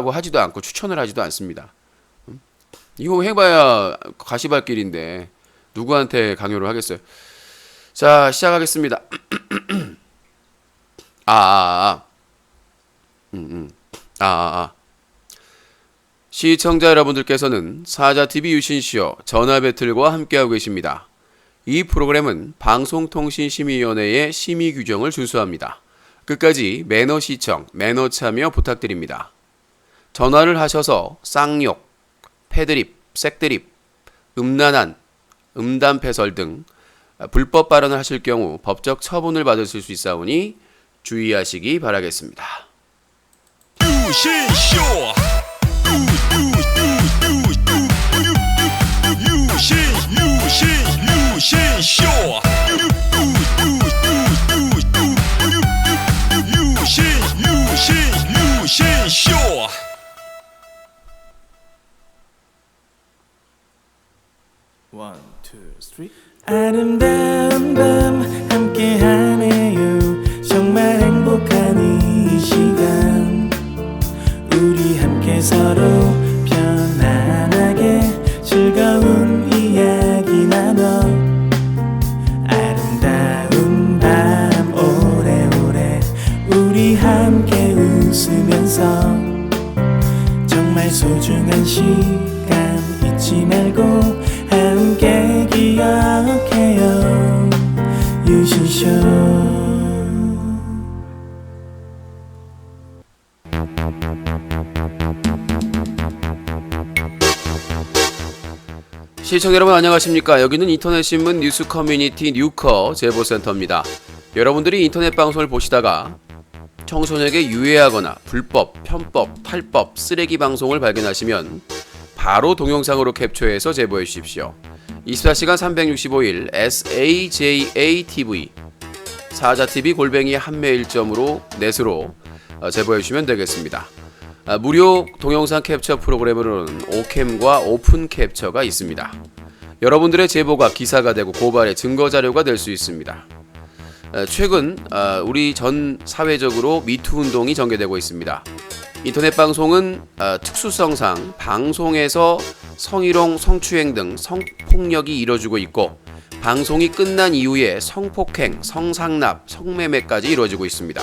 하지도 않고 추천을 하지도 않습니다. 이거 해봐야 가시밭길인데 누구한테 강요를 하겠어요? 자, 시작하겠습니다. 아, 아, 아, 아, 아, 아. 시청자 여러분들께서는 사자TV 유신쇼 전화배틀과 함께하고 계십니다. 이 프로그램은 방송통신심의위원회의 심의 규정을 준수합니다. 끝까지 매너 시청, 매너 참여 부탁드립니다. 전화를 하셔서 쌍욕, 패드립, 색드립, 음란한, 음담패설 등 불법 발언을 하실 경우 법적 처분을 받으실 수 있사오니 주의하시기 바라겠습니다. 유신쇼 유신쇼 유신쇼 One, two, three. 아름다운 밤 함께하네요. 정말 행복한 이 시간 우리 함께 서로 편안하게 즐거운 이야기 나눠 아름다운 밤 오래오래 우리 함께 웃으면서 정말 소중한 시간 잊지 말고 함께 기억해요 유신쇼. 시청자 여러분 안녕하십니까. 여기는 인터넷신문 뉴스 커뮤니티 뉴커 제보센터입니다. 여러분들이 인터넷 방송을 보시다가 청소년에게 유해하거나 불법, 편법, 탈법, 쓰레기 방송을 발견하시면 바로 동영상으로 캡처해서 제보해 주십시오. 24시간 365일 SAJATV 사자TV 골뱅이 한메일점으로 넷으로 제보해 주시면 되겠습니다. 무료 동영상 캡처 프로그램으로는 오캠과 오픈 캡처가 있습니다. 여러분들의 제보가 기사가 되고 고발의 증거 자료가 될 수 있습니다. 최근 우리 전 사회적으로 미투 운동이 전개되고 있습니다. 인터넷 방송은 특수성상 방송에서 성희롱, 성추행 등 성폭력이 이뤄지고 있고 방송이 끝난 이후에 성폭행, 성상납, 성매매까지 이루어지고 있습니다.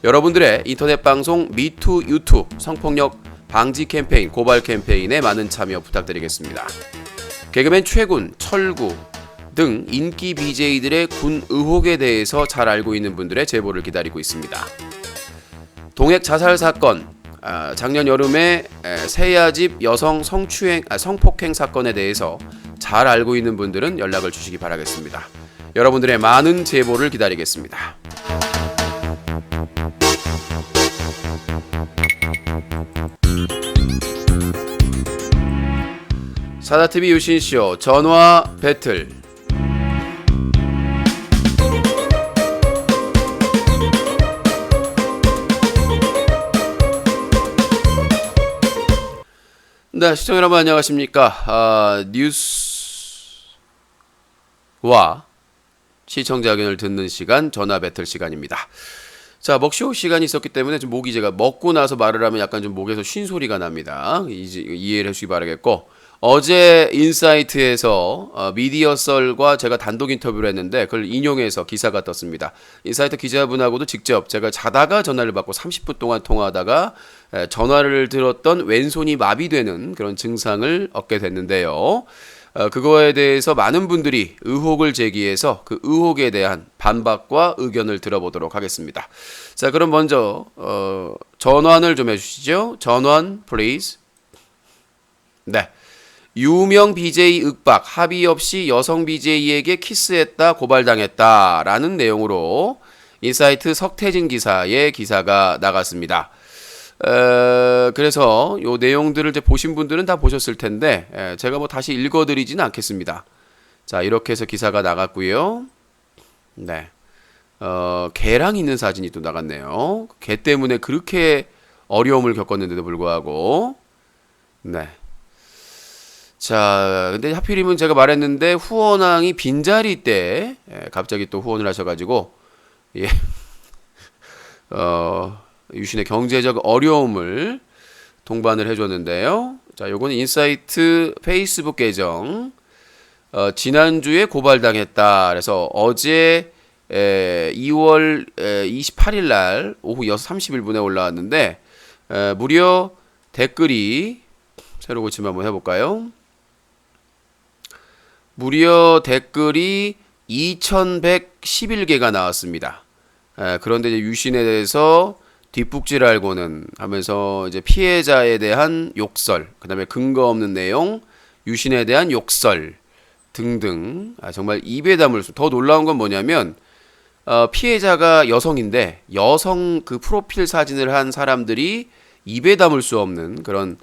여러분들의 인터넷 방송 미투 유투 성폭력 방지 캠페인, 고발 캠페인에 많은 참여 부탁드리겠습니다. 개그맨 최군, 철구 등 인기 BJ들의 군 의혹에 대해서 잘 알고 있는 분들의 제보를 기다리고 있습니다. 동핵 자살 사건, 작년 여름에 세야집 여성 성폭행 사건에 대해서 잘 알고 있는 분들은 연락을 주시기 바라겠습니다. 여러분들의 많은 제보를 기다리겠습니다. 사자TV 유신쇼 전화 배틀. 네, 시청자 여러분 안녕하십니까. 뉴스와 시청자 의견을 듣는 시간 전화 배틀 시간입니다. 자, 먹쇼 시간이 있었기 때문에 좀 목이 제가 먹고 나서 말을 하면 약간 좀 목에서 쉰 소리가 납니다. 이제 이해를 해주시기 바라겠고, 어제 인사이트에서 미디어썰과 제가 단독 인터뷰를 했는데 그걸 인용해서 기사가 떴습니다. 인사이트 기자분하고도 직접 제가 자다가 전화를 받고 30분 동안 통화하다가 전화를 들었던 왼손이 마비되는 그런 증상을 얻게 됐는데요. 그거에 대해서 많은 분들이 의혹을 제기해서 그 의혹에 대한 반박과 의견을 들어보도록 하겠습니다. 자, 그럼 먼저 전환을 좀 해주시죠. 전환, please. 네. 유명 BJ 윽박, 합의 없이 여성 BJ에게 키스했다 고발당했다라는 내용으로 인사이트 석태진 기사의 기사가 나갔습니다. 그래서 요 내용들을 이제 보신 분들은 다 보셨을 텐데 제가 뭐 다시 읽어드리지는 않겠습니다. 자, 이렇게 해서 기사가 나갔고요. 네, 개랑 있는 사진이 또 나갔네요. 개 때문에 그렇게 어려움을 겪었는데도 불구하고, 네. 자, 근데 하필이면 제가 말했는데 후원왕이 빈자리 때 갑자기 또 후원을 하셔가지고, 예, 유신의 경제적 어려움을 동반을 해줬는데요. 자, 요거는 인사이트 페이스북 계정. 지난주에 고발당했다. 그래서 어제 2월 28일 날 오후 6시 31분에 올라왔는데 무려 댓글이 새로 고치면 한번 해볼까요? 무려 댓글이 2111개가 나왔습니다. 그런데 이제 유신에 대해서 뒷북질 알고는 하면서 이제 피해자에 대한 욕설, 그 다음에 근거 없는 내용, 유신에 대한 욕설 등등. 정말 입에 담을 수. 더 놀라운 건 뭐냐면 피해자가 여성인데 여성 그 프로필 사진을 한 사람들이 입에 담을 수 없는 그런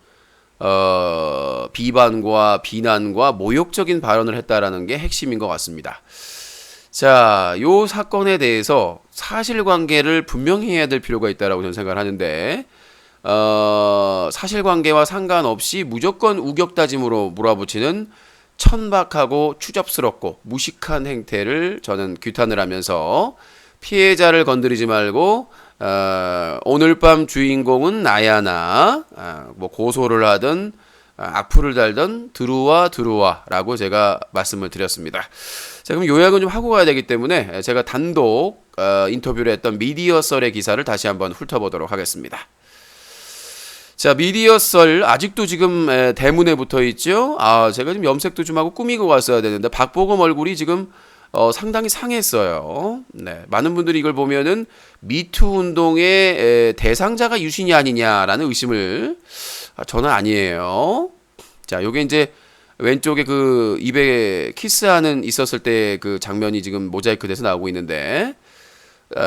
비반과 비난과 모욕적인 발언을 했다라는 게 핵심인 것 같습니다. 자, 요 사건에 대해서 사실관계를 분명히 해야 될 필요가 있다라고 저는 생각을 하는데 사실관계와 상관없이 무조건 우격다짐으로 몰아붙이는 천박하고 추접스럽고 무식한 행태를 저는 규탄을 하면서 피해자를 건드리지 말고 오늘 밤 주인공은 나야 나 뭐 고소를 하든 악플을 달든 들어와 라고 제가 말씀을 드렸습니다. 자, 그럼 요약은 좀 하고 가야 되기 때문에 제가 단독 인터뷰를 했던 미디어썰의 기사를 다시 한번 훑어보도록 하겠습니다. 자, 미디어썰 아직도 지금 대문에 붙어 있죠. 제가 지금 염색도 좀 하고 꾸미고 왔어야 되는데 박보검 얼굴이 지금 상당히 상했어요. 네, 많은 분들이 이걸 보면은 미투 운동의 대상자가 유신이 아니냐라는 의심을 저는 아니에요. 자, 요게 이제 왼쪽에 그 입에 키스하는 있었을 때 그 장면이 지금 모자이크 돼서 나오고 있는데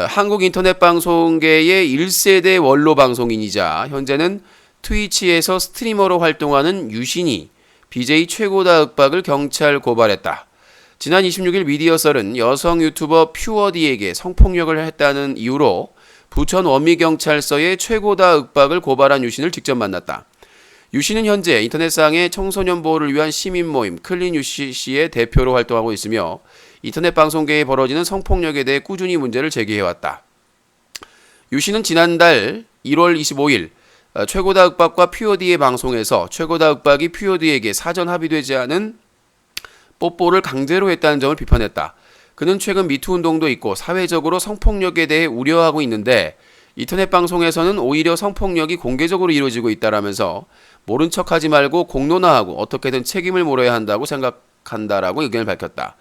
한국 인터넷 방송계의 1세대 원로 방송인이자 현재는 트위치에서 스트리머로 활동하는 유신이 BJ 최고다 윽박을 경찰 고발했다. 지난 26일 미디어썰은 여성 유튜버 퓨어디에게 성폭력을 했다는 이유로 부천 원미경찰서에 최고다 윽박을 고발한 유신을 직접 만났다. 유신은 현재 인터넷상의 청소년 보호를 위한 시민 모임 클린 UCC의 대표로 활동하고 있으며 인터넷 방송계에 벌어지는 성폭력에 대해 꾸준히 문제를 제기해왔다. 유신은 지난달 1월 25일 최고다 윽박과 퓨어디의 방송에서 최고다 윽박이 퓨어디에게 사전 합의되지 않은 뽀뽀를 강제로 했다는 점을 비판했다. 그는 최근 미투 운동도 있고 사회적으로 성폭력에 대해 우려하고 있는데 인터넷 방송에서는 오히려 성폭력이 공개적으로 이루어지고 있다라면서 모른 척하지 말고 공론화하고 어떻게든 책임을 물어야 한다고 생각한다라고 의견을 밝혔다.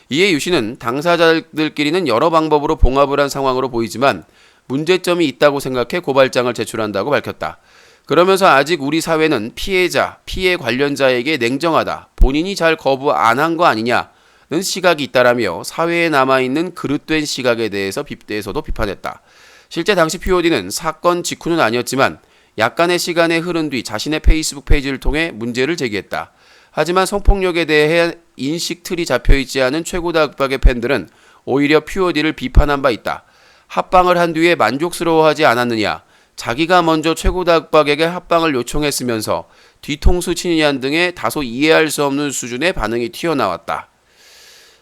이에 유씨는 당사자들끼리는 여러 방법으로 봉합을 한 상황으로 보이지만 문제점이 있다고 생각해 고발장을 제출한다고 밝혔다. 그러면서 아직 우리 사회는 피해자, 피해 관련자에게 냉정하다, 본인이 잘 거부 안 한 거 아니냐는 시각이 있다라며 사회에 남아있는 그릇된 시각에 대해서도 비판했다. 실제 당시 POD는 사건 직후는 아니었지만 약간의 시간에 흐른 뒤 자신의 페이스북 페이지를 통해 문제를 제기했다. 하지만 성폭력에 대해 인식 틀이 잡혀있지 않은 최고다 윽박의 팬들은 오히려 POD를 비판한 바 있다. 합방을 한 뒤에 만족스러워하지 않았느냐, 자기가 먼저 최고다 윽박에게 합방을 요청했으면서 뒤통수 치느냐 등의 다소 이해할 수 없는 수준의 반응이 튀어나왔다.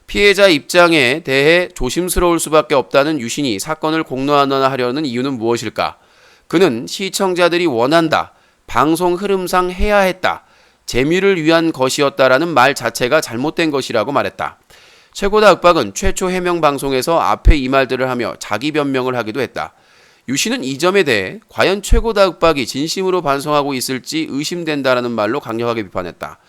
피해자 입장에 대해 조심스러울 수밖에 없다는 유신이 사건을 공론화하려는 이유는 무엇일까? 그는 시청자들이 원한다, 방송 흐름상 해야 했다, 재미를 위한 것이었다라는 말 자체가 잘못된 것이라고 말했다. 최고다 윽박은 최초 해명 방송에서 앞에 이 말들을 하며 자기 변명을 하기도 했다. 유씨는 이 점에 대해 과연 최고다 윽박이 진심으로 반성하고 있을지 의심된다라는 말로 강력하게 비판했다.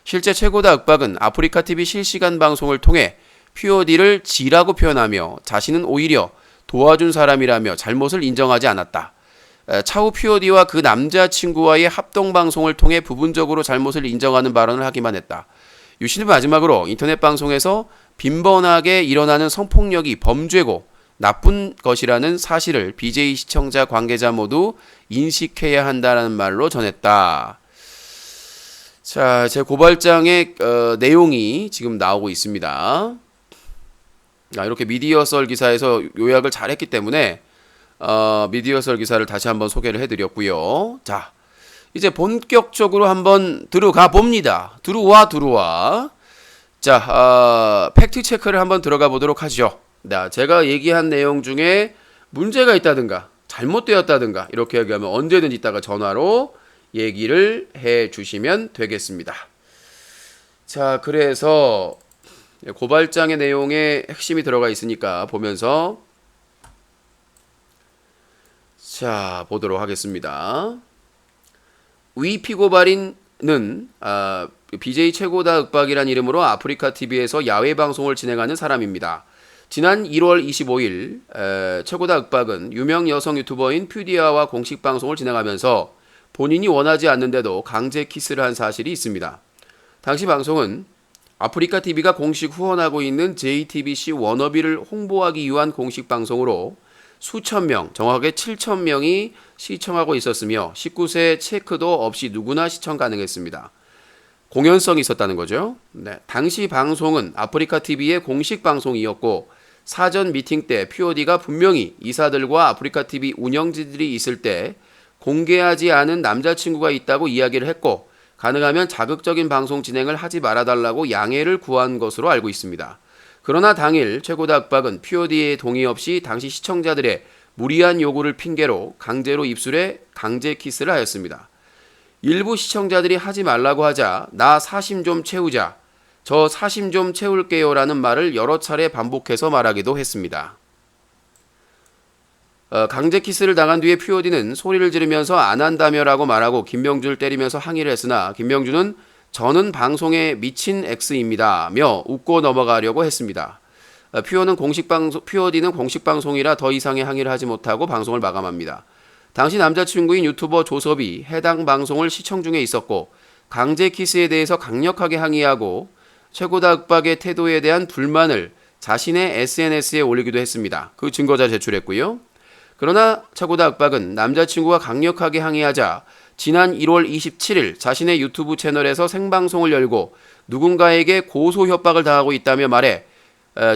실제 최고다 윽박은 아프리카TV 실시간 방송을 통해 POD를 지라고 표현하며 자신은 오히려 도와준 사람이라며 잘못을 인정하지 않았다. 차후 POD와 그 남자친구와의 합동방송을 통해 부분적으로 잘못을 인정하는 발언을 하기만 했다. 유씨는 마지막으로 인터넷 방송에서 빈번하게 일어나는 성폭력이 범죄고 나쁜 것이라는 사실을 BJ 시청자 관계자 모두 인식해야 한다는 말로 전했다. 자, 제 고발장의 내용이 지금 나오고 있습니다. 이렇게 미디어썰 기사에서 요약을 잘했기 때문에 미디어썰 기사를 다시 한번 소개를 해드렸고요. 자, 이제 본격적으로 한번 들어가 봅니다. 들어와. 자, 팩트 체크를 한번 들어가 보도록 하죠. 제가 얘기한 내용 중에 문제가 있다든가 잘못되었다든가 이렇게 얘기하면 언제든 이따가 전화로 얘기를 해 주시면 되겠습니다. 자, 그래서 고발장의 내용에 핵심이 들어가 있으니까 보면서 자, 보도록 하겠습니다. 위 피고발인은 BJ 최고다 윽박이란 이름으로 아프리카 TV에서 야외 방송을 진행하는 사람입니다. 지난 1월 25일 최고다 윽박은 유명 여성 유튜버인 퓨디아와 공식 방송을 진행하면서 본인이 원하지 않는데도 강제 키스를 한 사실이 있습니다. 당시 방송은 아프리카 TV가 공식 후원하고 있는 JTBC 워너비를 홍보하기 위한 공식 방송으로 수천 명, 정확하게 7천 명이 시청하고 있었으며 19세 체크도 없이 누구나 시청 가능했습니다. 공연성이 있었다는 거죠. 네, 당시 방송은 아프리카 TV의 공식 방송이었고 사전 미팅 때 POD가 분명히 이사들과 아프리카 TV 운영진들이 있을 때 공개하지 않은 남자친구가 있다고 이야기를 했고 가능하면 자극적인 방송 진행을 하지 말아달라고 양해를 구한 것으로 알고 있습니다. 그러나 당일 최고다 윽박은 POD의 동의 없이 당시 시청자들의 무리한 요구를 핑계로 강제로 입술에 강제 키스를 하였습니다. 일부 시청자들이 하지 말라고 하자 나 사심 좀 채우자, 저 사심 좀 채울게요 라는 말을 여러 차례 반복해서 말하기도 했습니다. 강제 키스를 당한 뒤에 POD는 소리를 지르면서 안 한다며 라고 말하고 김명준을 때리면서 항의를 했으나 김명준은 저는 방송에 미친 X입니다며 웃고 넘어가려고 했습니다. POD는 공식 방송이라 더 이상의 항의를 하지 못하고 방송을 마감합니다. 당시 남자친구인 유튜버 조섭이 해당 방송을 시청 중에 있었고 강제 키스에 대해서 강력하게 항의하고 최고다 윽박의 태도에 대한 불만을 자신의 SNS에 올리기도 했습니다. 그 증거자 제출했고요. 그러나 최고다 윽박은 남자친구가 강력하게 항의하자 지난 1월 27일 자신의 유튜브 채널에서 생방송을 열고 누군가에게 고소 협박을 당하고 있다며 말해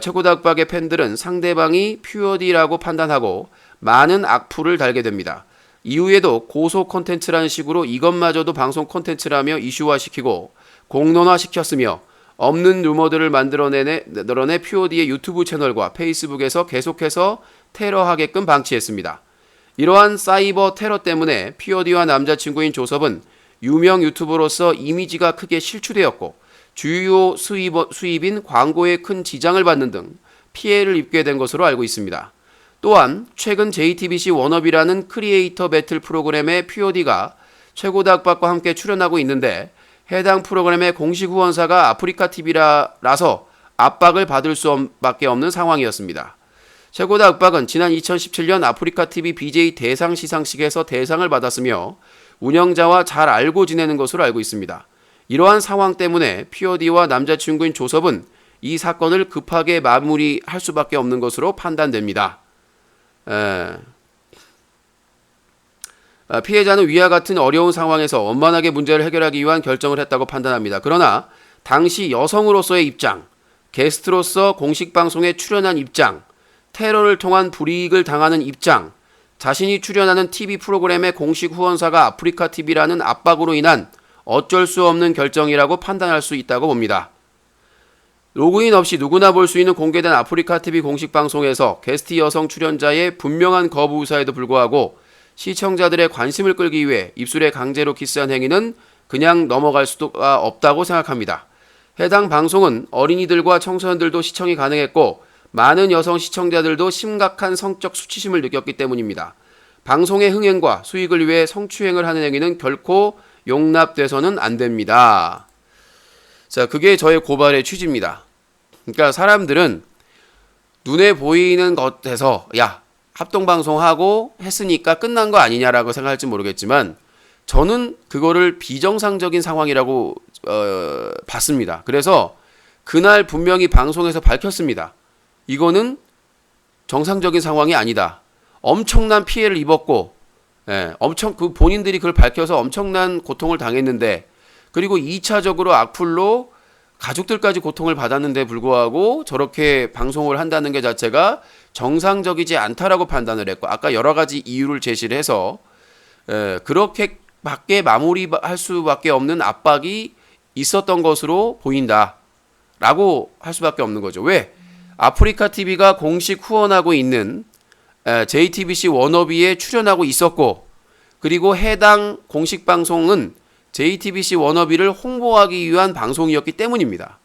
최고다 윽박의 팬들은 상대방이 POD라고 판단하고 많은 악플을 달게 됩니다. 이후에도 고소 콘텐츠라는 식으로 이것마저도 방송 콘텐츠라며 이슈화시키고 공론화시켰으며 없는 루머들을 만들어내 POD의 유튜브 채널과 페이스북에서 계속해서 테러하게끔 방치했습니다. 이러한 사이버 테러 때문에 POD와 남자친구인 조섭은 유명 유튜버로서 이미지가 크게 실추되었고 주요 수입인 광고에 큰 지장을 받는 등 피해를 입게 된 것으로 알고 있습니다. 또한 최근 JTBC 워너비라는 크리에이터 배틀 프로그램에 POD가 최고다 윽박과 함께 출연하고 있는데 해당 프로그램의 공식 후원사가 아프리카 TV라서 압박을 받을 수밖에 없는 상황이었습니다. 최고다 윽박은 지난 2017년 아프리카 TV BJ 대상 시상식에서 대상을 받았으며 운영자와 잘 알고 지내는 것으로 알고 있습니다. 이러한 상황 때문에 POD와 남자친구인 조섭은 이 사건을 급하게 마무리할 수밖에 없는 것으로 판단됩니다. 피해자는 위와 같은 어려운 상황에서 원만하게 문제를 해결하기 위한 결정을 했다고 판단합니다. 그러나 당시 여성으로서의 입장, 게스트로서 공식 방송에 출연한 입장, 테러를 통한 불이익을 당하는 입장, 자신이 출연하는 TV 프로그램의 공식 후원사가 아프리카 TV라는 압박으로 인한 어쩔 수 없는 결정이라고 판단할 수 있다고 봅니다. 로그인 없이 누구나 볼 수 있는 공개된 아프리카 TV 공식 방송에서 게스트 여성 출연자의 분명한 거부 의사에도 불구하고 시청자들의 관심을 끌기 위해 입술에 강제로 키스한 행위는 그냥 넘어갈 수가 없다고 생각합니다. 해당 방송은 어린이들과 청소년들도 시청이 가능했고 많은 여성 시청자들도 심각한 성적 수치심을 느꼈기 때문입니다. 방송의 흥행과 수익을 위해 성추행을 하는 행위는 결코 용납돼서는 안 됩니다. 자, 그게 저의 고발의 취지입니다. 그러니까 사람들은 눈에 보이는 것에서 야, 합동방송하고 했으니까 끝난 거 아니냐라고 생각할지 모르겠지만 저는 그거를 비정상적인 상황이라고 봤습니다. 그래서 그날 분명히 방송에서 밝혔습니다. 이거는 정상적인 상황이 아니다. 엄청난 피해를 입었고, 본인들이 그걸 밝혀서 엄청난 고통을 당했는데, 그리고 2차적으로 악플로 가족들까지 고통을 받았는데 불구하고 저렇게 방송을 한다는 게 자체가 정상적이지 않다라고 판단을 했고, 아까 여러 가지 이유를 제시를 해서 그렇게밖에 마무리할 수밖에 없는 압박이 있었던 것으로 보인다라고 할 수밖에 없는 거죠. 왜? 아프리카 TV가 공식 후원하고 있는 JTBC 워너비에 출연하고 있었고, 그리고 해당 공식 방송은 JTBC 워너비를 홍보하기 위한 방송이었기 때문입니다.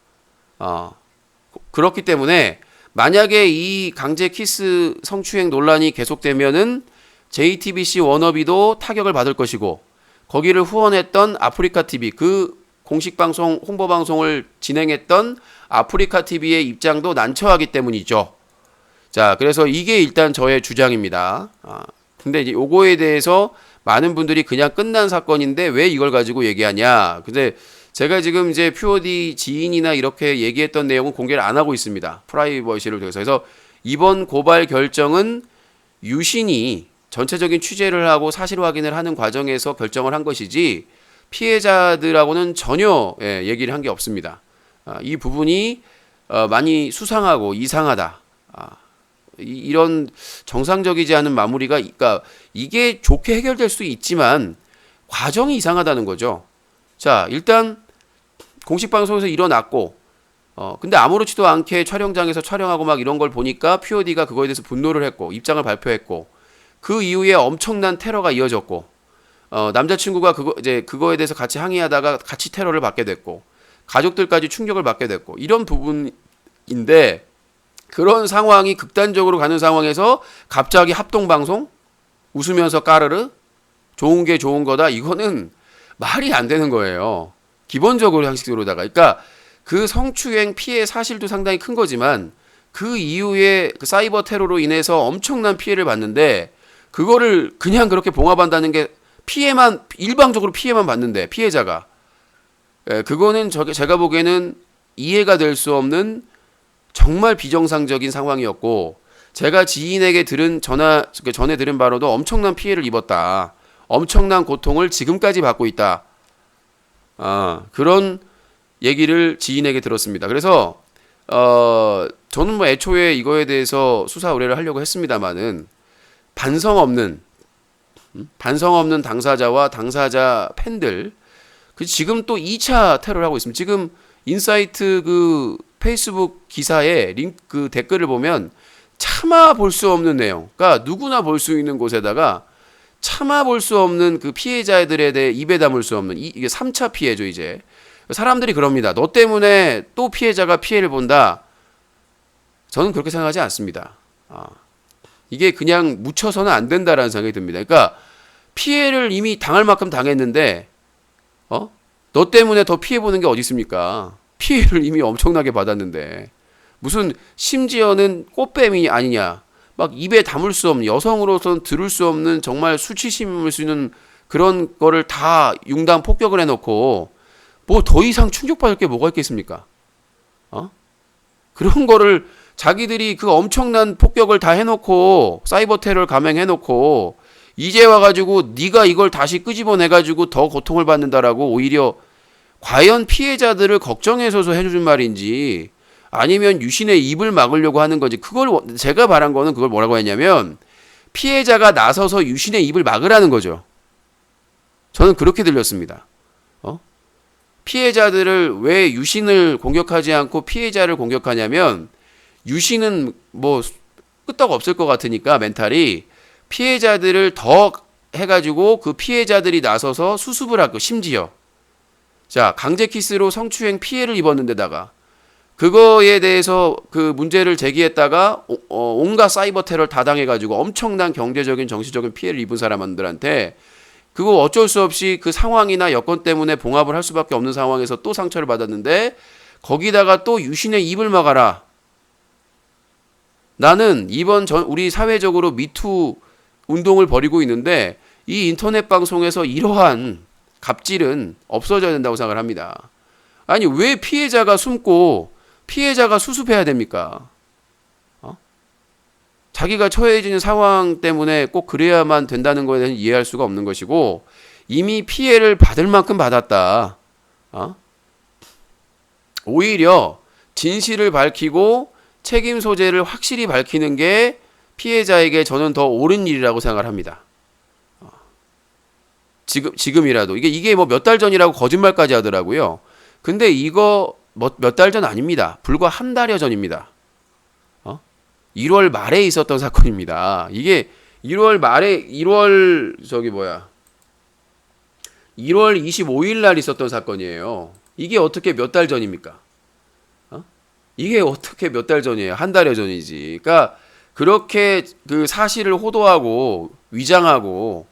그렇기 때문에 만약에 이 강제 키스 성추행 논란이 계속되면은 JTBC 워너비도 타격을 받을 것이고 거기를 후원했던 아프리카 TV 그 공식 방송 홍보 방송을 진행했던 아프리카 TV의 입장도 난처하기 때문이죠. 자, 그래서 이게 일단 저의 주장입니다. 근데 이제 요거에 대해서 많은 분들이 그냥 끝난 사건인데 왜 이걸 가지고 얘기하냐. 근데 제가 지금 이제 POD 지인이나 이렇게 얘기했던 내용은 공개를 안 하고 있습니다. 프라이버시를 통해서. 그래서 이번 고발 결정은 유신이 전체적인 취재를 하고 사실 확인을 하는 과정에서 결정을 한 것이지 피해자들하고는 전혀 얘기를 한 게 없습니다. 이 부분이 많이 수상하고 이상하다. 이런 정상적이지 않은 마무리가, 그러니까 이게 좋게 해결될 수 있지만 과정이 이상하다는 거죠. 자, 일단 공식 방송에서 일어났고, 근데 아무렇지도 않게 촬영장에서 촬영하고 막 이런 걸 보니까 POD가 그거에 대해서 분노를 했고 입장을 발표했고 그 이후에 엄청난 테러가 이어졌고, 남자친구가 그거에 대해서 같이 항의하다가 같이 테러를 받게 됐고 가족들까지 충격을 받게 됐고 이런 부분인데. 그런 상황이 극단적으로 가는 상황에서 갑자기 합동방송? 웃으면서 까르르? 좋은 게 좋은 거다? 이거는 말이 안 되는 거예요. 기본적으로 형식으로다가. 그러니까 그 성추행 피해 사실도 상당히 큰 거지만 그 이후에 그 사이버 테러로 인해서 엄청난 피해를 봤는데 그거를 그냥 그렇게 봉합한다는 게 일방적으로 피해만 받는데 피해자가. 그거는 제가 보기에는 이해가 될 수 없는 정말 비정상적인 상황이었고 제가 지인에게 전에 들은 바로도 엄청난 피해를 입었다. 엄청난 고통을 지금까지 받고 있다. 그런 얘기를 지인에게 들었습니다. 그래서 저는 뭐 애초에 이거에 대해서 수사 의뢰를 하려고 했습니다만은 반성 없는 당사자와 당사자 팬들 지금 또 2차 테러를 하고 있습니다. 지금 인사이트 그 페이스북 기사에 그 댓글을 보면 참아 볼 수 없는 내용, 그러니까 누구나 볼 수 있는 곳에다가 참아 볼 수 없는 그 피해자들에 대해 입에 담을 수 없는 이게 3차 피해죠. 이제 사람들이 그럽니다. 너 때문에 또 피해자가 피해를 본다. 저는 그렇게 생각하지 않습니다. 이게 그냥 묻혀서는 안 된다라는 생각이 듭니다. 그러니까 피해를 이미 당할 만큼 당했는데 너 때문에 더 피해 보는 게 어디 있습니까? 피해를 이미 엄청나게 받았는데 무슨 심지어는 꽃뱀이 아니냐, 막 입에 담을 수 없는, 여성으로서는 들을 수 없는 정말 수치심을 수 있는 그런 거를 다 융단 폭격을 해놓고 뭐 더 이상 충격받을 게 뭐가 있겠습니까? 그런 거를 자기들이 그 엄청난 폭격을 다 해놓고 사이버 테러를 감행해놓고 이제 와가지고 네가 이걸 다시 끄집어내가지고 더 고통을 받는다라고 오히려 과연 피해자들을 걱정해서서 해주는 말인지 아니면 유신의 입을 막으려고 하는 건지, 그걸 제가 바란 거는 그걸 뭐라고 했냐면 피해자가 나서서 유신의 입을 막으라는 거죠. 저는 그렇게 들렸습니다. 피해자들을 왜 유신을 공격하지 않고 피해자를 공격하냐면 유신은 뭐 끄떡 없을 것 같으니까 멘탈이 피해자들을 더 해가지고 그 피해자들이 나서서 수습을 하고, 심지어 자 강제 키스로 성추행 피해를 입었는데다가 그거에 대해서 그 문제를 제기했다가 온갖 사이버 테러를 다 당해가지고 엄청난 경제적인 정신적인 피해를 입은 사람들한테 그거 어쩔 수 없이 그 상황이나 여건 때문에 봉합을 할 수밖에 없는 상황에서 또 상처를 받았는데 거기다가 또 유신의 입을 막아라. 나는 우리 사회적으로 미투 운동을 벌이고 있는데 이 인터넷 방송에서 이러한 갑질은 없어져야 된다고 생각을 합니다. 아니 왜 피해자가 숨고 피해자가 수습해야 됩니까? 자기가 처해지는 상황 때문에 꼭 그래야만 된다는 거에 대해서 이해할 수가 없는 것이고 이미 피해를 받을 만큼 받았다. 오히려 진실을 밝히고 책임 소재를 확실히 밝히는 게 피해자에게 저는 더 옳은 일이라고 생각을 합니다. 지금이라도 이게 뭐 몇 달 전이라고 거짓말까지 하더라고요. 근데 이거 몇 달 전 아닙니다. 불과 한 달여 전입니다. 1월 말에 있었던 사건입니다. 이게 1월 1월 25일 날 있었던 사건이에요. 이게 어떻게 몇 달 전입니까? 이게 어떻게 몇 달 전이에요? 한 달여 전이지. 그러니까 그렇게 그 사실을 호도하고 위장하고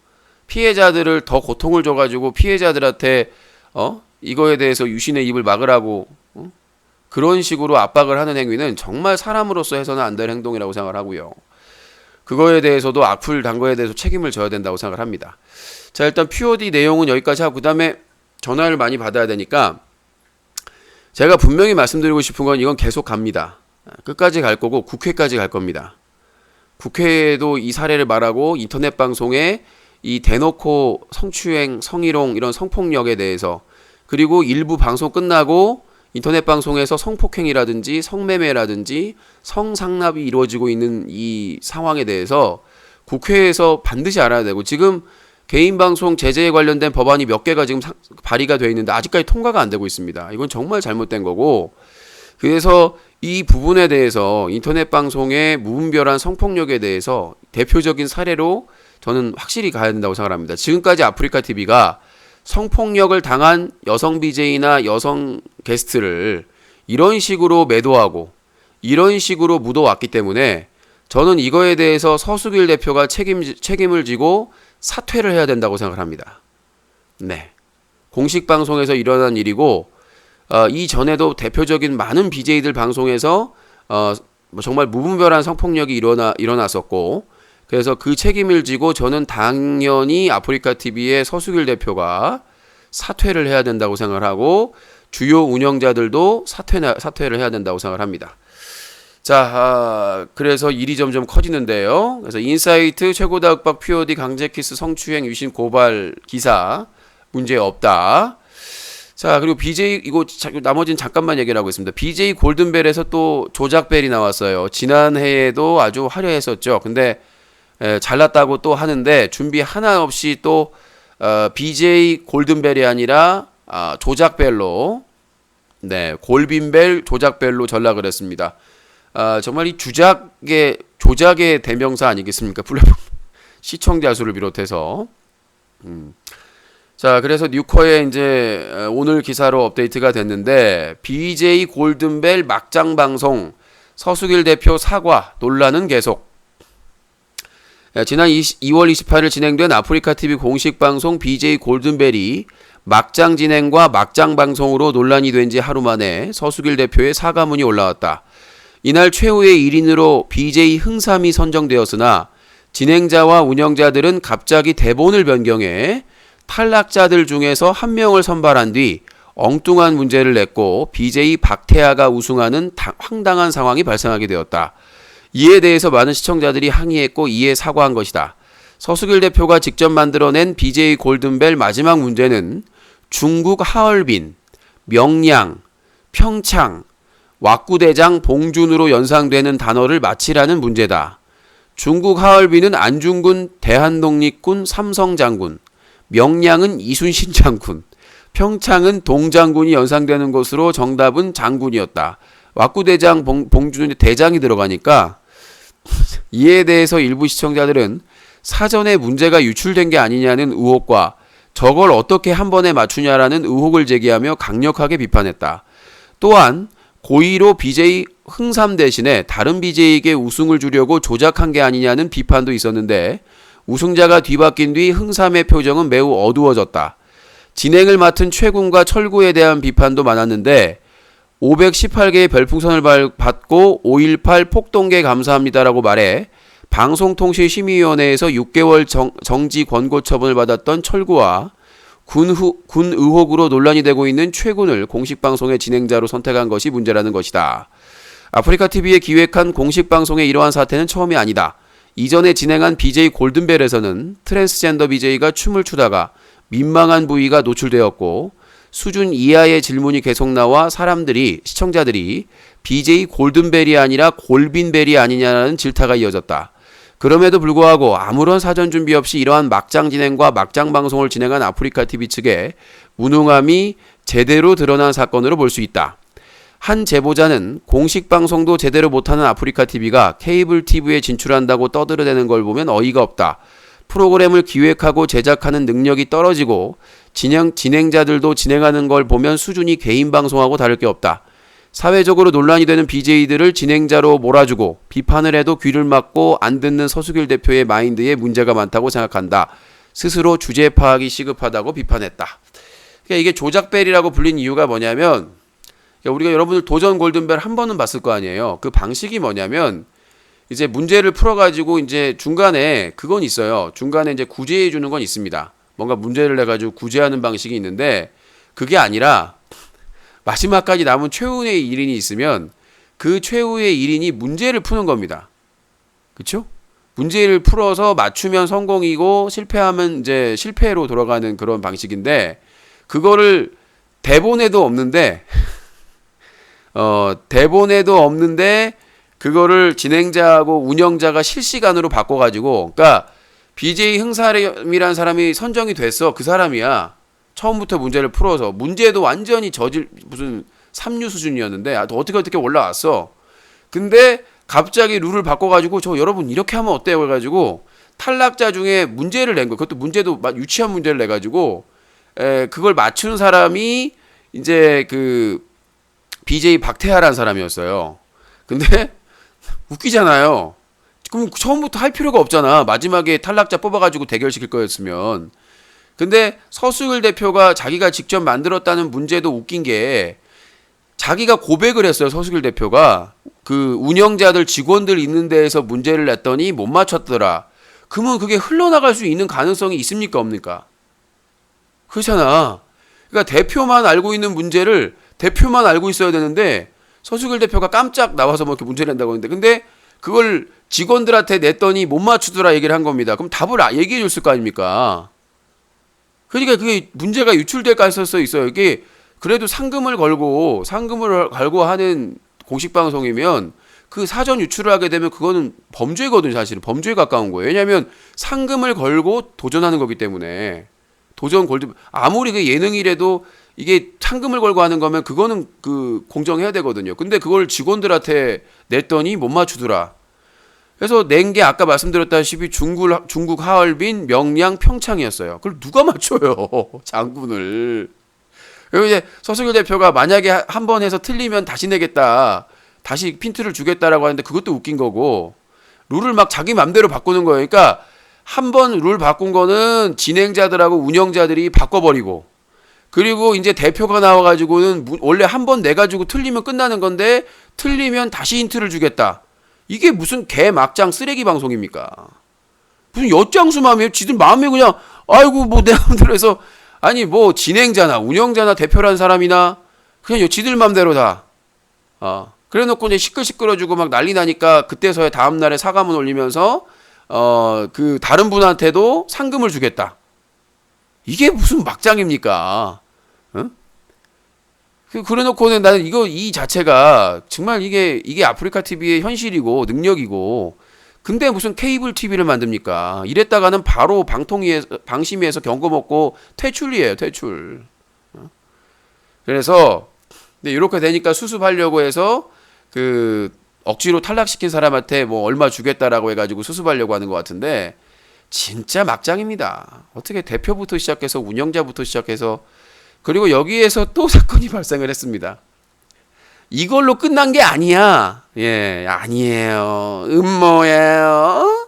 피해자들을 더 고통을 줘가지고 피해자들한테 이거에 대해서 유신의 입을 막으라고 그런 식으로 압박을 하는 행위는 정말 사람으로서 해서는 안 될 행동이라고 생각을 하고요. 그거에 대해서도 악플 단 거에 대해서 책임을 져야 된다고 생각을 합니다. 자, 일단 POD 내용은 여기까지 하고 그 다음에 전화를 많이 받아야 되니까 제가 분명히 말씀드리고 싶은 건 이건 계속 갑니다. 끝까지 갈 거고 국회까지 갈 겁니다. 국회에도 이 사례를 말하고 인터넷 방송에 이 대놓고 성추행, 성희롱 이런 성폭력에 대해서 그리고 일부 방송 끝나고 인터넷 방송에서 성폭행이라든지 성매매라든지 성상납이 이루어지고 있는 이 상황에 대해서 국회에서 반드시 알아야 되고 지금 개인방송 제재에 관련된 법안이 몇 개가 지금 발의가 되어 있는데 아직까지 통과가 안 되고 있습니다. 이건 정말 잘못된 거고 그래서 이 부분에 대해서 인터넷 방송의 무분별한 성폭력에 대해서 대표적인 사례로 저는 확실히 가야 된다고 생각합니다. 지금까지 아프리카TV가 성폭력을 당한 여성 BJ나 여성 게스트를 이런 식으로 매도하고 이런 식으로 묻어왔기 때문에 저는 이거에 대해서 서수길 대표가 책임을 지고 사퇴를 해야 된다고 생각을 합니다. 네. 공식 방송에서 일어난 일이고 이전에도 대표적인 많은 BJ들 방송에서 정말 무분별한 성폭력이 일어났었고 그래서 그 책임을 지고 저는 당연히 아프리카TV의 서수길 대표가 사퇴를 해야 된다고 생각을 하고 주요 운영자들도 사퇴를 해야 된다고 생각을 합니다. 자, 그래서 일이 점점 커지는데요. 그래서 인사이트 최고다육박 POD 강제키스 성추행 유신 고발 기사 문제 없다. 자, 그리고 BJ 이거 나머지는 잠깐만 얘기를 하고 있습니다. BJ 골든벨에서 또 조작벨이 나왔어요. 지난해에도 아주 화려했었죠. 근데 잘났다고 또 하는데 준비 하나 없이 또 BJ 골든벨이 아니라 조작벨로 골빈벨 조작벨로 전락을 했습니다. 정말 이 조작의 대명사 아니겠습니까? 시청자 수를 비롯해서. 자, 그래서 뉴커에 이제 오늘 기사로 업데이트가 됐는데 BJ 골든벨 막장 방송 서수길 대표 사과 논란은 계속. 지난 2월 28일 진행된 아프리카TV 공식 방송 BJ 골든벨이 막장 진행과 막장 방송으로 논란이 된 지 하루 만에 서수길 대표의 사과문이 올라왔다. 이날 최후의 1인으로 BJ 흥삼이 선정되었으나 진행자와 운영자들은 갑자기 대본을 변경해 탈락자들 중에서 한 명을 선발한 뒤 엉뚱한 문제를 냈고 BJ 박태하가 우승하는 황당한 상황이 발생하게 되었다. 이에 대해서 많은 시청자들이 항의했고 이에 사과한 것이다. 서수길 대표가 직접 만들어낸 BJ 골든벨 마지막 문제는 중국 하얼빈, 명량, 평창, 왁구대장 봉준으로 연상되는 단어를 맞히라는 문제다. 중국 하얼빈은 안중근 대한독립군 삼성장군, 명량은 이순신 장군, 평창은 동장군이 연상되는 것으로 정답은 장군이었다. 왁구대장 봉준의 대장이 들어가니까 이에 대해서 일부 시청자들은 사전에 문제가 유출된 게 아니냐는 의혹과 저걸 어떻게 한 번에 맞추냐라는 의혹을 제기하며 강력하게 비판했다. 또한 고의로 BJ 흥삼 대신에 다른 BJ에게 우승을 주려고 조작한 게 아니냐는 비판도 있었는데 우승자가 뒤바뀐 뒤 흥삼의 표정은 매우 어두워졌다. 진행을 맡은 최군과 철구에 대한 비판도 많았는데 518개의 별풍선을 받고 5.18 폭동계 감사합니다라고 말해 방송통신심의위원회에서 6개월 정지 권고 처분을 받았던 철구와 군 의혹으로 논란이 되고 있는 최군을 공식 방송의 진행자로 선택한 것이 문제라는 것이다. 아프리카TV에 기획한 공식 방송의 이러한 사태는 처음이 아니다. 이전에 진행한 BJ 골든벨에서는 트랜스젠더 BJ가 춤을 추다가 민망한 부위가 노출되었고 수준 이하의 질문이 계속 나와 시청자들이 BJ 골든벨이 아니라 골빈벨이 아니냐는 질타가 이어졌다. 그럼에도 불구하고 아무런 사전 준비 없이 이러한 막장 진행과 막장 방송을 진행한 아프리카TV 측의 무능함이 제대로 드러난 사건으로 볼 수 있다. 한 제보자는 공식 방송도 제대로 못하는 아프리카TV가 케이블 TV에 진출한다고 떠들어대는 걸 보면 어이가 없다. 프로그램을 기획하고 제작하는 능력이 떨어지고 진행자들도 진행하는 걸 보면 수준이 개인 방송하고 다를 게 없다. 사회적으로 논란이 되는 BJ들을 진행자로 몰아주고 비판을 해도 귀를 막고 안 듣는 서수길 대표의 마인드에 문제가 많다고 생각한다. 스스로 주제 파악이 시급하다고 비판했다. 그러니까 이게 조작벨이라고 불린 이유가 뭐냐면, 우리가 여러분들 도전 골든벨 한 번은 봤을 거 아니에요. 그 방식이 뭐냐면 이제 문제를 풀어가지고 이제 중간에 그건 있어요. 중간에 이제 구제해 주는 건 있습니다. 뭔가 문제를 내가지고 구제하는 방식이 있는데, 그게 아니라 마지막까지 남은 최후의 1인이 있으면 그 최후의 1인이 문제를 푸는 겁니다. 그쵸? 문제를 풀어서 맞추면 성공이고 실패하면 이제 실패로 돌아가는 그런 방식인데, 그거를 대본에도 없는데 그거를 진행자하고 운영자가 실시간으로 바꿔가지고, 그러니까 BJ 흥사람이라는 사람이 선정이 됐어. 그 사람이야. 처음부터 문제를 풀어서 문제도 완전히 무슨 삼류 수준이었는데 어떻게 올라왔어. 근데 갑자기 룰을 바꿔가지고 저 여러분 이렇게 하면 어때요? 해가지고 탈락자 중에 문제를 낸 거. 그것도 문제도 유치한 문제를 내가지고 그걸 맞추는 사람이 이제 그 BJ 박태하라는 사람이었어요. 근데 웃기잖아요. 그럼 처음부터 할 필요가 없잖아. 마지막에 탈락자 뽑아가지고 대결시킬 거였으면. 근데 서수길 대표가 자기가 직접 만들었다는 문제도 웃긴 게, 자기가 고백을 했어요. 서수길 대표가 그 운영자들 직원들 있는 데에서 문제를 냈더니 못 맞췄더라. 그러면 그게 흘러나갈 수 있는 가능성이 있습니까 없습니까? 그렇잖아. 그러니까 대표만 알고 있는 문제를 대표만 알고 있어야 되는데, 서수길 대표가 깜짝 나와서 뭐 이렇게 문제를 낸다고 했는데, 근데 그걸 직원들한테 냈더니 못 맞추더라 얘기를 한 겁니다. 그럼 답을 얘기해 줬을 거 아닙니까? 그러니까 그게 문제가 유출될 가능성이 있어요. 이게 그래도 상금을 걸고 하는 공식 방송이면 그 사전 유출을 하게 되면 그거는 범죄거든요. 사실은 범죄에 가까운 거예요. 왜냐하면 상금을 걸고 도전하는 거기 때문에. 도전 골드, 아무리 그 예능이라도 이게 상금을 걸고 하는 거면 그거는 그 공정해야 되거든요. 근데 그걸 직원들한테 냈더니 못 맞추더라. 그래서 낸 게 아까 말씀드렸다시피 중국 하얼빈, 명량, 평창이었어요. 그걸 누가 맞춰요? 장군을. 그리고 이제 서수길 대표가 만약에 한 번 해서 틀리면 다시 내겠다, 다시 핀트를 주겠다라고 하는데, 그것도 웃긴 거고, 룰을 막 자기 맘대로 바꾸는 거예요. 그러니까 한 번 룰 바꾼 거는 진행자들하고 운영자들이 바꿔버리고, 그리고 이제 대표가 나와가지고는 원래 한 번 내가지고 틀리면 끝나는 건데 틀리면 다시 힌트를 주겠다. 이게 무슨 개 막장 쓰레기 방송입니까? 무슨 엿장수맘이에요. 지들 마음에 그냥 아이고 뭐 내 마음대로 해서, 아니 뭐 진행자나 운영자나 대표라는 사람이나 그냥 지들 맘대로 다 그래놓고 이제 시끌시끌어주고 막 난리 나니까 그때서야 다음날에 사과문 올리면서 그 다른 분한테도 상금을 주겠다. 이게 무슨 막장입니까? 응? 그래놓고는 나는 이 자체가 정말 이게 아프리카 TV의 현실이고 능력이고, 근데 무슨 케이블 TV를 만듭니까? 이랬다가는 바로 방심위에서 경고 먹고 퇴출이에요, 퇴출. 그래서 근데 이렇게 되니까 수습하려고 해서 그 억지로 탈락시킨 사람한테 뭐 얼마 주겠다라고 해가지고 수습하려고 하는 것 같은데, 진짜 막장입니다. 어떻게 대표부터 시작해서 운영자부터 시작해서, 그리고 여기에서 또 사건이 발생을 했습니다. 이걸로 끝난 게 아니야. 예, 아니에요. 음모예요.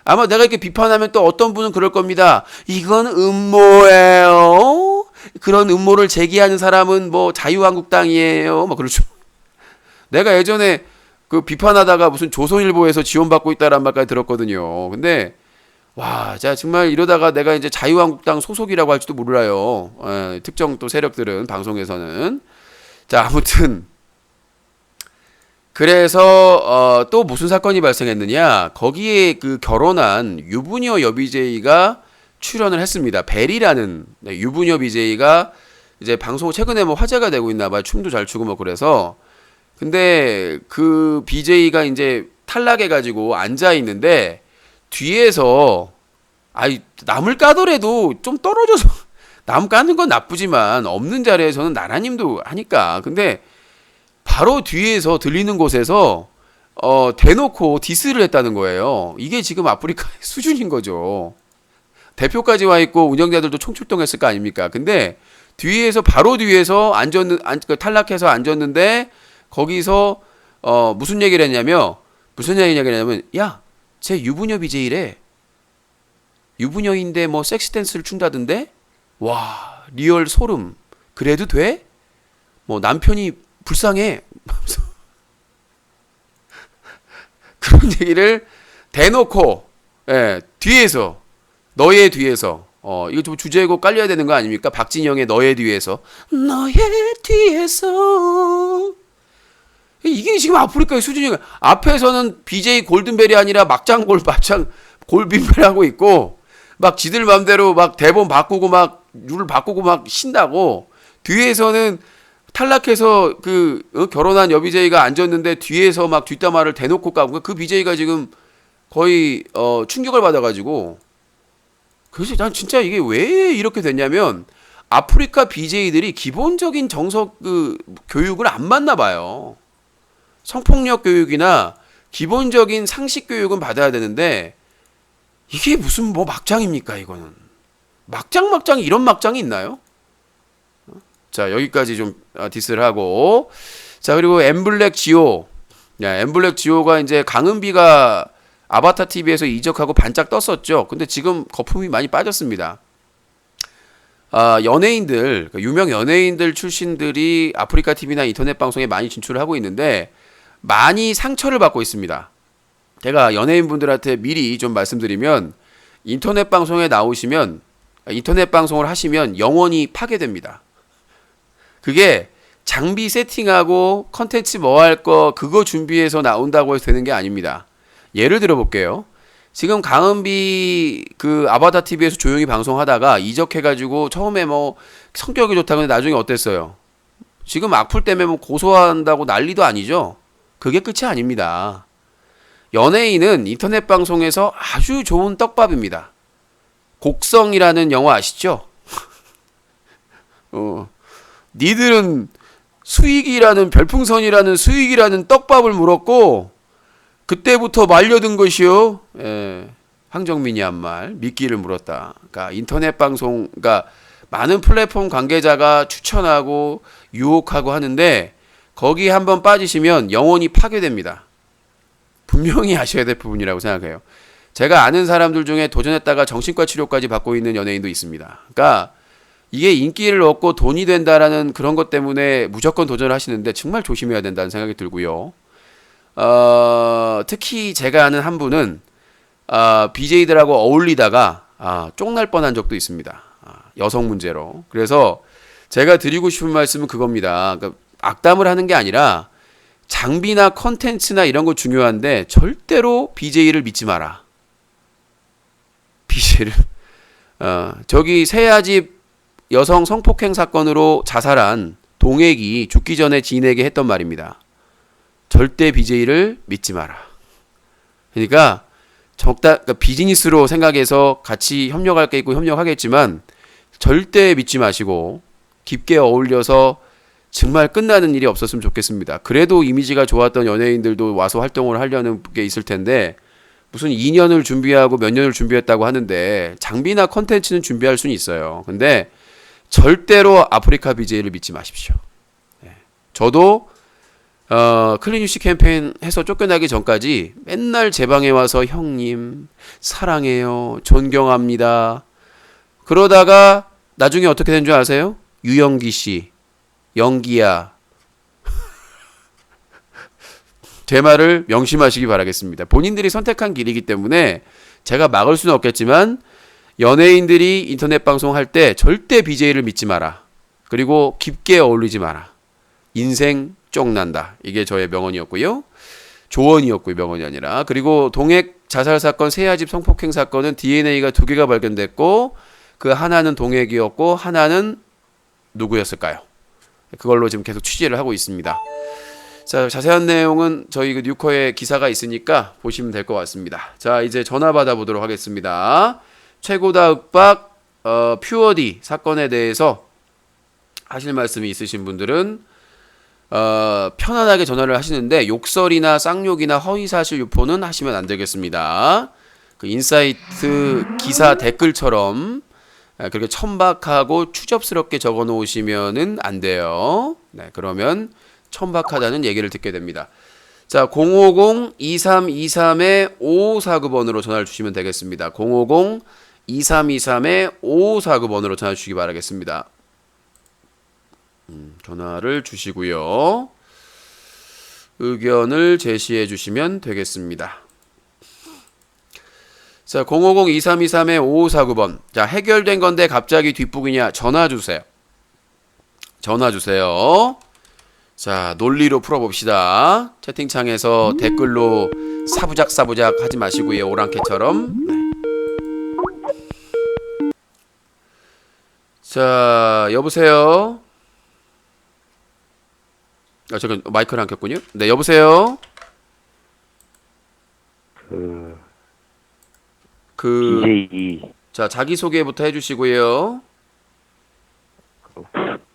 아마 내가 이렇게 비판하면 또 어떤 분은 그럴 겁니다. 이건 음모예요. 그런 음모를 제기하는 사람은 뭐 자유한국당이에요. 뭐 그렇죠. 내가 예전에 그 비판하다가 무슨 조선일보에서 지원받고 있다란 말까지 들었거든요. 근데 와, 자 정말 이러다가 내가 이제 자유한국당 소속이라고 할지도 몰라요. 특정 또 세력들은 방송에서는. 자, 아무튼 그래서 또 무슨 사건이 발생했느냐? 거기에 그 결혼한 유부녀 여비제이가 출연을 했습니다. 벨이라는 유부녀 BJ가 이제 방송 최근에 뭐 화제가 되고 있나 봐요. 춤도 잘 추고 뭐 그래서. 근데 그 BJ가 이제 탈락해가지고 앉아 있는데, 뒤에서 남을 까더라도 좀 떨어져서 남 까는 건 나쁘지만 없는 자리에서는 나라님도 하니까. 근데 바로 뒤에서 들리는 곳에서 대놓고 디스를 했다는 거예요. 이게 지금 아프리카의 수준인 거죠. 대표까지 와 있고 운영자들도 총출동했을 거 아닙니까? 근데 뒤에서 바로 뒤에서 탈락해서 앉았는데 거기서 무슨 얘기를 했냐면 야, 쟤 유부녀 BJ래. 유부녀인데 뭐 섹시 댄스를 춘다던데? 와, 리얼 소름. 그래도 돼? 뭐 남편이 불쌍해. 그런 얘기를 대놓고 뒤에서 너의 뒤에서 이거 좀 주제곡 깔려야 되는 거 아닙니까? 박진영의 너의 뒤에서 이게 지금 아프리카의 수준이 앞에서는 BJ 골든벨이 아니라 막장 골빈벨 하고 있고 막 지들 맘대로 막 대본 바꾸고 막 룰 바꾸고 막 신다고 뒤에서는 탈락해서 결혼한 여비제이가 앉았는데 뒤에서 막 뒷담화를 대놓고 까고 그 BJ가 지금 거의 충격을 받아가지고 그래서 난 진짜 이게 왜 이렇게 됐냐면 아프리카 BJ들이 기본적인 정석 교육을 안 받나 봐요. 성폭력 교육이나 기본적인 상식 교육은 받아야 되는데 이게 무슨 뭐 막장입니까 이거는. 막장 이런 막장이 있나요? 자 여기까지 좀 디스를 하고 자 그리고 엠블랙 지오 엠블랙 지오가 이제 강은비가 아바타 TV에서 이적하고 반짝 떴었죠. 근데 지금 거품이 많이 빠졌습니다. 연예인들 유명 연예인들 출신들이 아프리카 TV나 인터넷 방송에 많이 진출을 하고 있는데 많이 상처를 받고 있습니다. 제가 연예인분들한테 미리 좀 말씀드리면 인터넷 방송에 나오시면 인터넷 방송을 하시면 영원히 파괴됩니다. 그게 장비 세팅하고 컨텐츠 뭐 할 거 그거 준비해서 나온다고 해서 되는 게 아닙니다. 예를 들어 볼게요. 지금 강은비 아바타 TV에서 조용히 방송하다가 이적해가지고 처음에 뭐 성격이 좋다 근데 나중에 어땠어요? 지금 악플 때문에 뭐 고소한다고 난리도 아니죠. 그게 끝이 아닙니다. 연예인은 인터넷 방송에서 아주 좋은 떡밥입니다. 곡성이라는 영화 아시죠? 니들은 별풍선이라는 수익이라는 떡밥을 물었고 그때부터 말려든 것이요. 황정민이 한 말 미끼를 물었다. 그러니까 인터넷 방송 많은 플랫폼 관계자가 추천하고 유혹하고 하는데 거기 한번 빠지시면 영원히 파괴됩니다. 분명히 아셔야 될 부분이라고 생각해요. 제가 아는 사람들 중에 도전했다가 정신과 치료까지 받고 있는 연예인도 있습니다. 그러니까 이게 인기를 얻고 돈이 된다라는 그런 것 때문에 무조건 도전을 하시는데 정말 조심해야 된다는 생각이 들고요. 특히 제가 아는 한 분은 BJ들하고 어울리다가 쪽날 뻔한 적도 있습니다. 여성 문제로. 그래서 제가 드리고 싶은 말씀은 그겁니다. 그러니까 악담을 하는 게 아니라 장비나 컨텐츠나 이런 거 중요한데 절대로 BJ를 믿지 마라. BJ를 저기 세아집 여성 성폭행 사건으로 자살한 동액이 죽기 전에 지인에게 했던 말입니다. 절대 BJ를 믿지 마라. 그러니까 비즈니스로 생각해서 같이 협력할 게 있고 협력하겠지만 절대 믿지 마시고 깊게 어울려서 정말 끝나는 일이 없었으면 좋겠습니다. 그래도 이미지가 좋았던 연예인들도 와서 활동을 하려는 게 있을 텐데 무슨 2년을 준비하고 몇 년을 준비했다고 하는데 장비나 컨텐츠는 준비할 수는 있어요. 근데 절대로 아프리카 BJ를 믿지 마십시오. 저도 클린유시 캠페인 해서 쫓겨나기 전까지 맨날 제 방에 와서 형님 사랑해요 존경합니다. 그러다가 나중에 어떻게 된 줄 아세요? 유영기씨 영기야 제 말을 명심하시기 바라겠습니다. 본인들이 선택한 길이기 때문에 제가 막을 수는 없겠지만 연예인들이 인터넷 방송할 때 절대 BJ를 믿지 마라. 그리고 깊게 어울리지 마라. 인생 쪽난다. 이게 저의 명언이었고요. 조언이었고요. 명언이 아니라. 그리고 동액 자살 사건, 세아집 성폭행 사건은 DNA가 2개가 발견됐고 그 하나는 동액이었고 하나는 누구였을까요? 그걸로 지금 계속 취재를 하고 있습니다. 자, 자세한 내용은 저희 뉴커에 기사가 있으니까 보시면 될 것 같습니다. 자, 이제 전화 받아보도록 하겠습니다. 최고다 윽박 퓨어디 사건에 대해서 하실 말씀이 있으신 분들은 편안하게 전화를 하시는데 욕설이나 쌍욕이나 허위사실 유포는 하시면 안 되겠습니다. 그 인사이트 기사 댓글처럼 그렇게 천박하고 추접스럽게 적어 놓으시면은 안 돼요. 네, 그러면 천박하다는 얘기를 듣게 됩니다. 자, 050-2323-5549번으로 전화를 주시면 되겠습니다. 050-2323-5549번으로 전화 주시기 바라겠습니다. 전화를 주시고요. 의견을 제시해 주시면 되겠습니다. 자, 050-2323-5549번. 자, 해결된 건데 갑자기 뒷북이냐? 전화 주세요. 전화 주세요. 자, 논리로 풀어봅시다. 채팅창에서 댓글로 사부작 하지 마시고요. 오랑캐처럼. 네. 자, 여보세요? 잠깐 마이크를 안 켰군요. 네, 여보세요? BJ 자, 자기소개부터 해주시고요.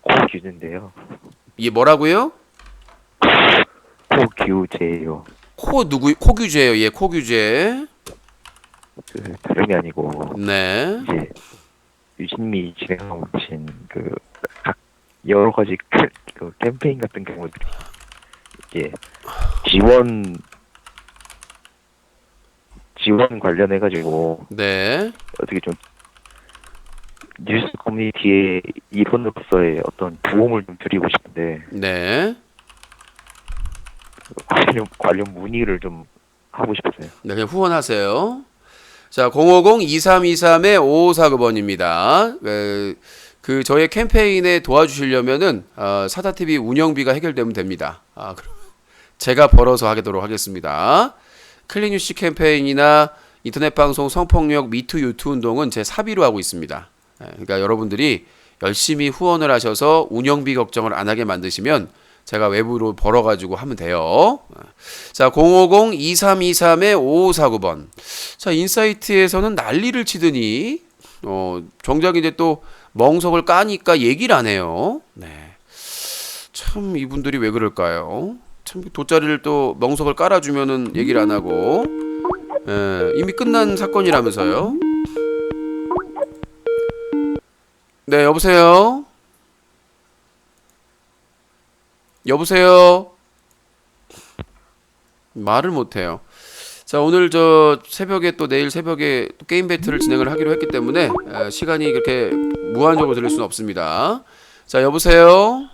코규인데요. 이게 뭐라고요? 코규제예요. 코규제예요. 예, 코규제. 다름이 아니고 네. 이제 유진미 진행하고 계신 각 여러 가지 캠페인 같은 경우들 이제 지원 관련해 가지고 네. 어떻게 좀 뉴스 커뮤니티의 일원으로서의 어떤 도움을 좀 드리고 싶은데 네. 관련 문의를 좀 하고 싶었어요. 네, 그냥 후원하세요. 자, 050-2323-5549번입니다. 그 저의 캠페인에 도와주시려면은 사다TV 운영비가 해결되면 됩니다. 그럼 제가 벌어서 하도록 하겠습니다. 클린뉴스 캠페인이나 인터넷 방송 성폭력 미투 유투 운동은 제 사비로 하고 있습니다. 그러니까 여러분들이 열심히 후원을 하셔서 운영비 걱정을 안 하게 만드시면 제가 외부로 벌어가지고 하면 돼요. 자, 050-2323-5549번. 자, 인사이트에서는 난리를 치더니 정작 이제 또 멍석을 까니까 얘기를 안 해요. 네. 참 이분들이 왜 그럴까요? 참 돗자리를 또 멍석을 깔아주면은 얘기를 안 하고 이미 끝난 사건이라면서요. 네, 여보세요? 여보세요? 말을 못해요. 자, 오늘 저 새벽에 또 내일 새벽에 또 게임 배틀을 진행을 하기로 했기 때문에 시간이 그렇게 무한적으로 들릴 수는 없습니다. 자, 여보세요?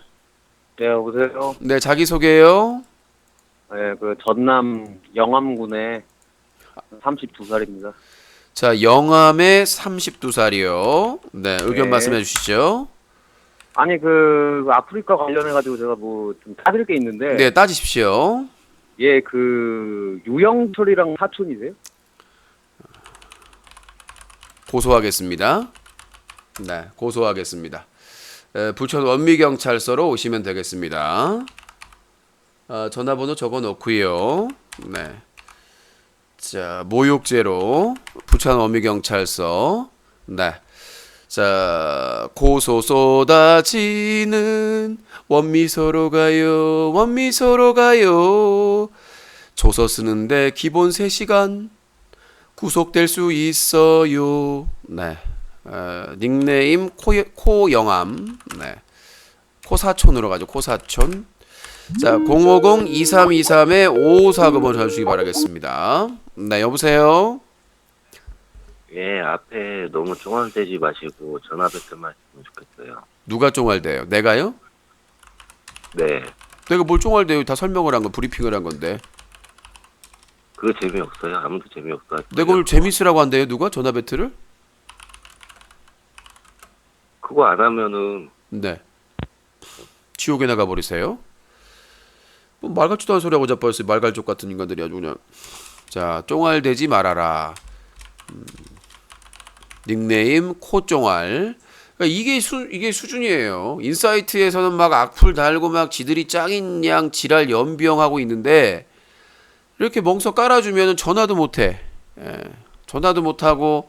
네, 여보세요. 네, 자기소개요. 네, 전남 영암군의 32살입니다. 자, 영암의 32살이요. 네, 의견 네. 말씀해 주시죠. 아니, 아프리카 관련해가지고 제가 좀 따질 게 있는데. 네, 따지십시오. 예, 유영철이랑 사촌이세요? 고소하겠습니다. 네, 고소하겠습니다. 부천 원미경찰서로 오시면 되겠습니다. 전화번호 적어 놓고요. 네. 자, 모욕죄로 부천 원미경찰서. 네. 자, 고소 쏟아지는 원미소로 가요. 원미소로 가요. 조서 쓰는데 기본 3시간 구속될 수 있어요. 네. 닉네임 코영암. 네. 코사촌으로 가죠. 코사촌. 자, 050-2323-5549번 전화주시기 바라겠습니다. 네, 여보세요? 예, 앞에 너무 쫑알대지 마시고 전화 뱉으면 좋겠어요. 누가 쫑알대요? 내가요? 네, 내가 뭘 쫑알대요? 다 설명을 한 거, 브리핑을 한 건데. 그거 재미없어요. 아무도 재미없어. 내가 오늘 재밌으라고 한대요, 누가? 전화 배틀을? 그거 안 하면은 네. 지옥에 나가버리세요. 뭐 말 같지도 않은 소리 하고 자빠졌어요. 말갈족 같은 인간들이 아주 그냥. 자, 쫑알대지 말아라. 닉네임 코쫑알. 그러니까 이게 수준이에요. 인사이트에서는 막 악플 달고 막 지들이 짱인 양 지랄 연병하고 있는데 이렇게 멍석 깔아주면 전화도 못해. 전화도 못하고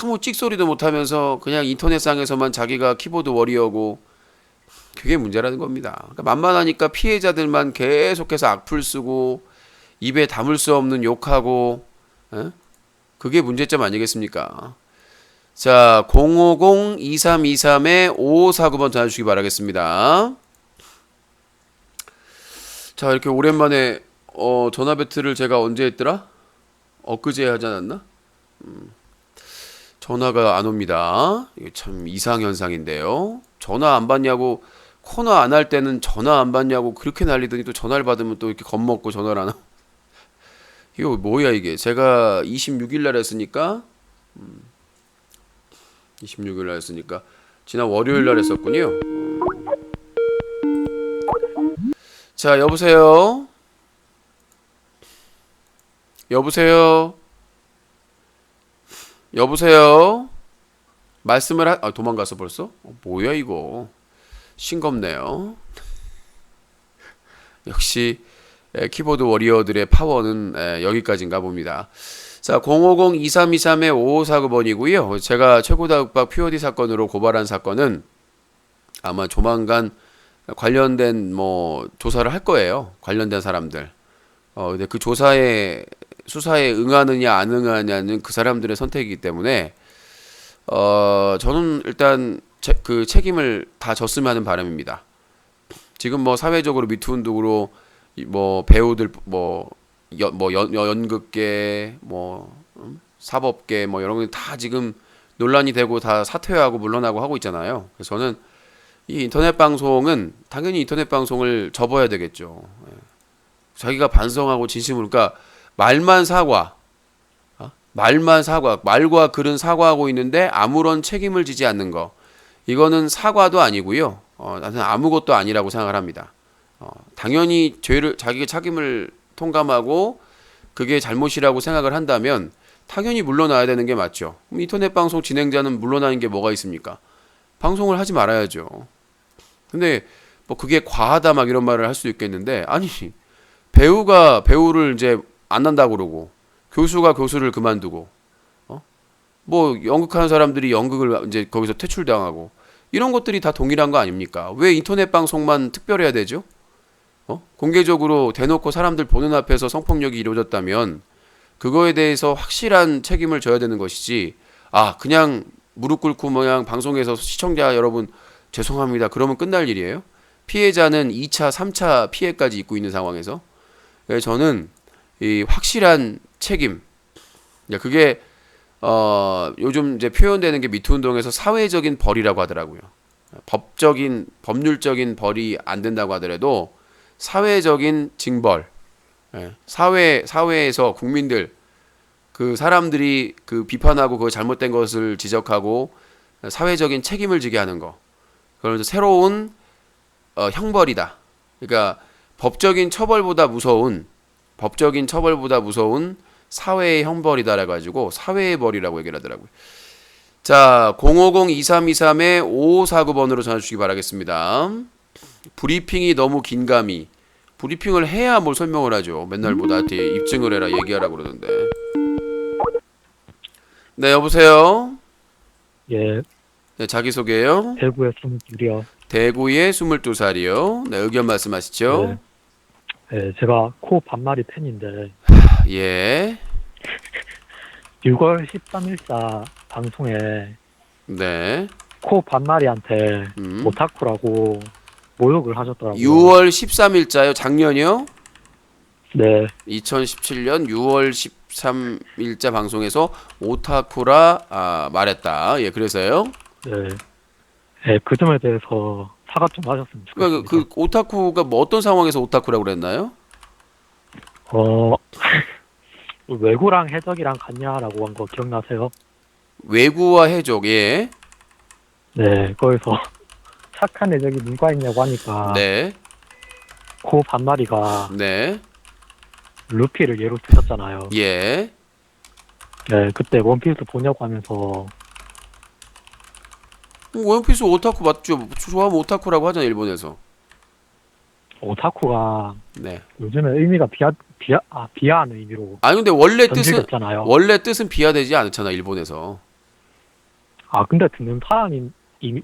아무 찍소리도 못하면서 그냥 인터넷상에서만 자기가 키보드 워리어고 그게 문제라는 겁니다. 그러니까 만만하니까 피해자들만 계속해서 악플 쓰고 입에 담을 수 없는 욕하고 그게 문제점 아니겠습니까? 자, 050-2323-5549번 전화 주시기 바라겠습니다. 자, 이렇게 오랜만에 전화 배틀을 제가 언제 했더라? 엊그제 하지 않았나? 전화가 안 옵니다. 이게 참 이상 현상인데요. 전화 안 받냐고, 코너 안 할 때는 전화 안 받냐고 그렇게 난리더니 또 전화를 받으면 또 이렇게 겁먹고 전화를 안 하고. 이거 뭐야 이게. 제가 26일 날 했으니까 26일 날 했으니까 지난 월요일 날 했었군요. 자, 여보세요? 여보세요? 여보세요? 말씀을 도망갔어 벌써? 뭐야 이거. 싱겁네요. 역시 키보드 워리어들의 파워는 여기까지인가 봅니다. 자, 050-2323-5549번이고요. 제가 최고다국박 POD 사건으로 고발한 사건은 아마 조만간 관련된 조사를 할 거예요. 관련된 사람들. 근데 그 수사에 응하느냐 안 응하느냐는 그 사람들의 선택이기 때문에 저는 일단 그 책임을 다 졌으면 하는 바람입니다. 지금 사회적으로 미투 운동으로 배우들 연극계 사법계 이런 게 다 지금 논란이 되고 다 사퇴하고 물러나고 하고 있잖아요. 그래서 저는 이 인터넷 방송은 당연히 인터넷 방송을 접어야 되겠죠. 자기가 반성하고 진심으로, 그러니까 말만 사과, 말과 글은 사과하고 있는데 아무런 책임을 지지 않는 거, 이거는 사과도 아니고요. 나는 아무것도 아니라고 생각을 합니다. 당연히 자기가 책임을 통감하고 그게 잘못이라고 생각을 한다면 당연히 물러나야 되는 게 맞죠. 그럼 인터넷 방송 진행자는 물러나는 게 뭐가 있습니까? 방송을 하지 말아야죠. 근데 그게 과하다 막 이런 말을 할 수 있겠는데, 아니, 배우가 배우를 이제 안 한다고 그러고 교수가 교수를 그만두고 연극하는 사람들이 연극을 이제 거기서 퇴출당하고, 이런 것들이 다 동일한 거 아닙니까? 왜 인터넷 방송만 특별해야 되죠? 공개적으로 대놓고 사람들 보는 앞에서 성폭력이 이루어졌다면 그거에 대해서 확실한 책임을 져야 되는 것이지, 그냥 무릎 꿇고 방송에서 시청자 여러분 죄송합니다 그러면 끝날 일이에요? 피해자는 2차, 3차 피해까지 입고 있는 상황에서. 저는 이 확실한 책임, 그게 요즘 이제 표현되는 게 미투 운동에서 사회적인 벌이라고 하더라고요. 법률적인 벌이 안 된다고 하더라도 사회적인 징벌, 사회에서 국민들, 그 사람들이 그 비판하고 그 잘못된 것을 지적하고 사회적인 책임을 지게 하는 거, 그러면서 새로운 형벌이다. 그러니까 법적인 처벌보다 무서운 사회의 형벌이다라고 가지고 사회의 벌이라고 얘기를 하더라고요. 자, 050-2323-5549번으로 전화 주시기 바라겠습니다. 브리핑이 너무 긴감이, 브리핑을 해야 뭘 설명을 하죠. 맨날 나한테 입증을 해라 얘기하라 그러던데. 네, 여보세요? 예, 네, 자기소개요. 대구에 22살이요. 대구에 22살이요. 네, 의견 말씀하시죠. 예, 제가 코 반마리 팬인데 예. 6월 13일자 방송에 네. 코 반마리한테 오타쿠라고 모욕을 하셨더라고요. 6월 13일자요? 작년이요? 네, 2017년 6월 13일자 방송에서 오타쿠라 말했다. 예, 그래서요? 네, 예, 그 점에 대해서 사과 좀 하셨으면 좋겠습니다. 그 오타쿠가 어떤 상황에서 오타쿠라고 그랬나요? 외구랑 해적이랑 같냐라고 한 거 기억나세요? 외구와 해적, 예. 네, 거기서 착한 해적이 누가 있냐고 하니까 네. 코 반마리가 네. 루피를 예로 드셨잖아요. 예. 네, 그때 원피스 보냐고 하면서 원피스 오타쿠 맞죠? 좋아하면 오타쿠라고 하잖아요, 일본에서. 오타쿠가 네. 요즘에 의미가 비하하는 의미로 아니 근데 원래 뜻은 잖아요. 비하되지 않잖아, 일본에서. 근데 듣는 사람이 이미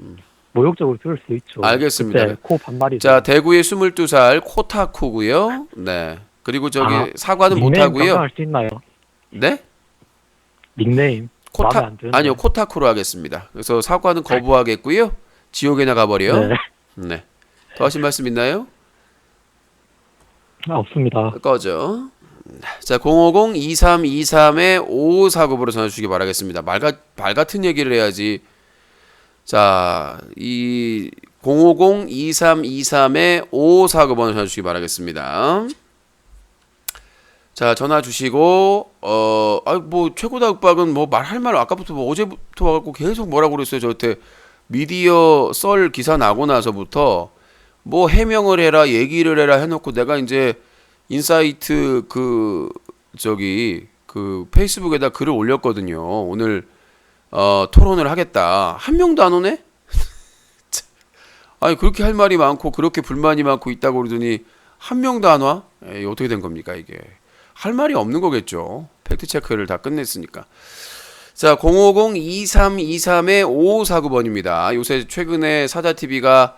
모욕적으로 들을 수 있죠. 알겠습니다. 그때 코 반말이. 자, 대구의 22살 코타쿠고요. 네. 그리고 사과는 못 하고요. 변경할 수 있나요? 네? 닉네임 마음에 안 드는데. 아니요, 코타쿠로 하겠습니다. 그래서 사과는 거부하겠고요. 지옥에나 가버려. 네. 네. 더 하신 말씀 있나요? 없습니다. 꺼져. 자, 050-2323-5549번으로 전화 주시기 바라겠습니다. 말 같은 얘기를 해야지. 자, 이 050-2323-5549번으로 전화 주시기 바라겠습니다. 자, 전화 주시고 뭐 최고다 윽박은 뭐 말할 말 아까부터 뭐 어제부터 와갖고 계속 뭐라고 그랬어요. 저한테 미디어 썰 기사 나고 나서부터 뭐 해명을 해라, 얘기를 해라 해놓고 내가 이제 인사이트 그 페이스북에다 글을 올렸거든요. 오늘 토론을 하겠다. 한 명도 안 오네? 아니 그렇게 할 말이 많고 그렇게 불만이 많고 있다고 그러더니 한 명도 안 와? 에이, 어떻게 된 겁니까 이게? 할 말이 없는 거겠죠. 팩트 체크를 다 끝냈으니까. 자, 050-2323-5549번입니다. 요새 최근에 사자TV가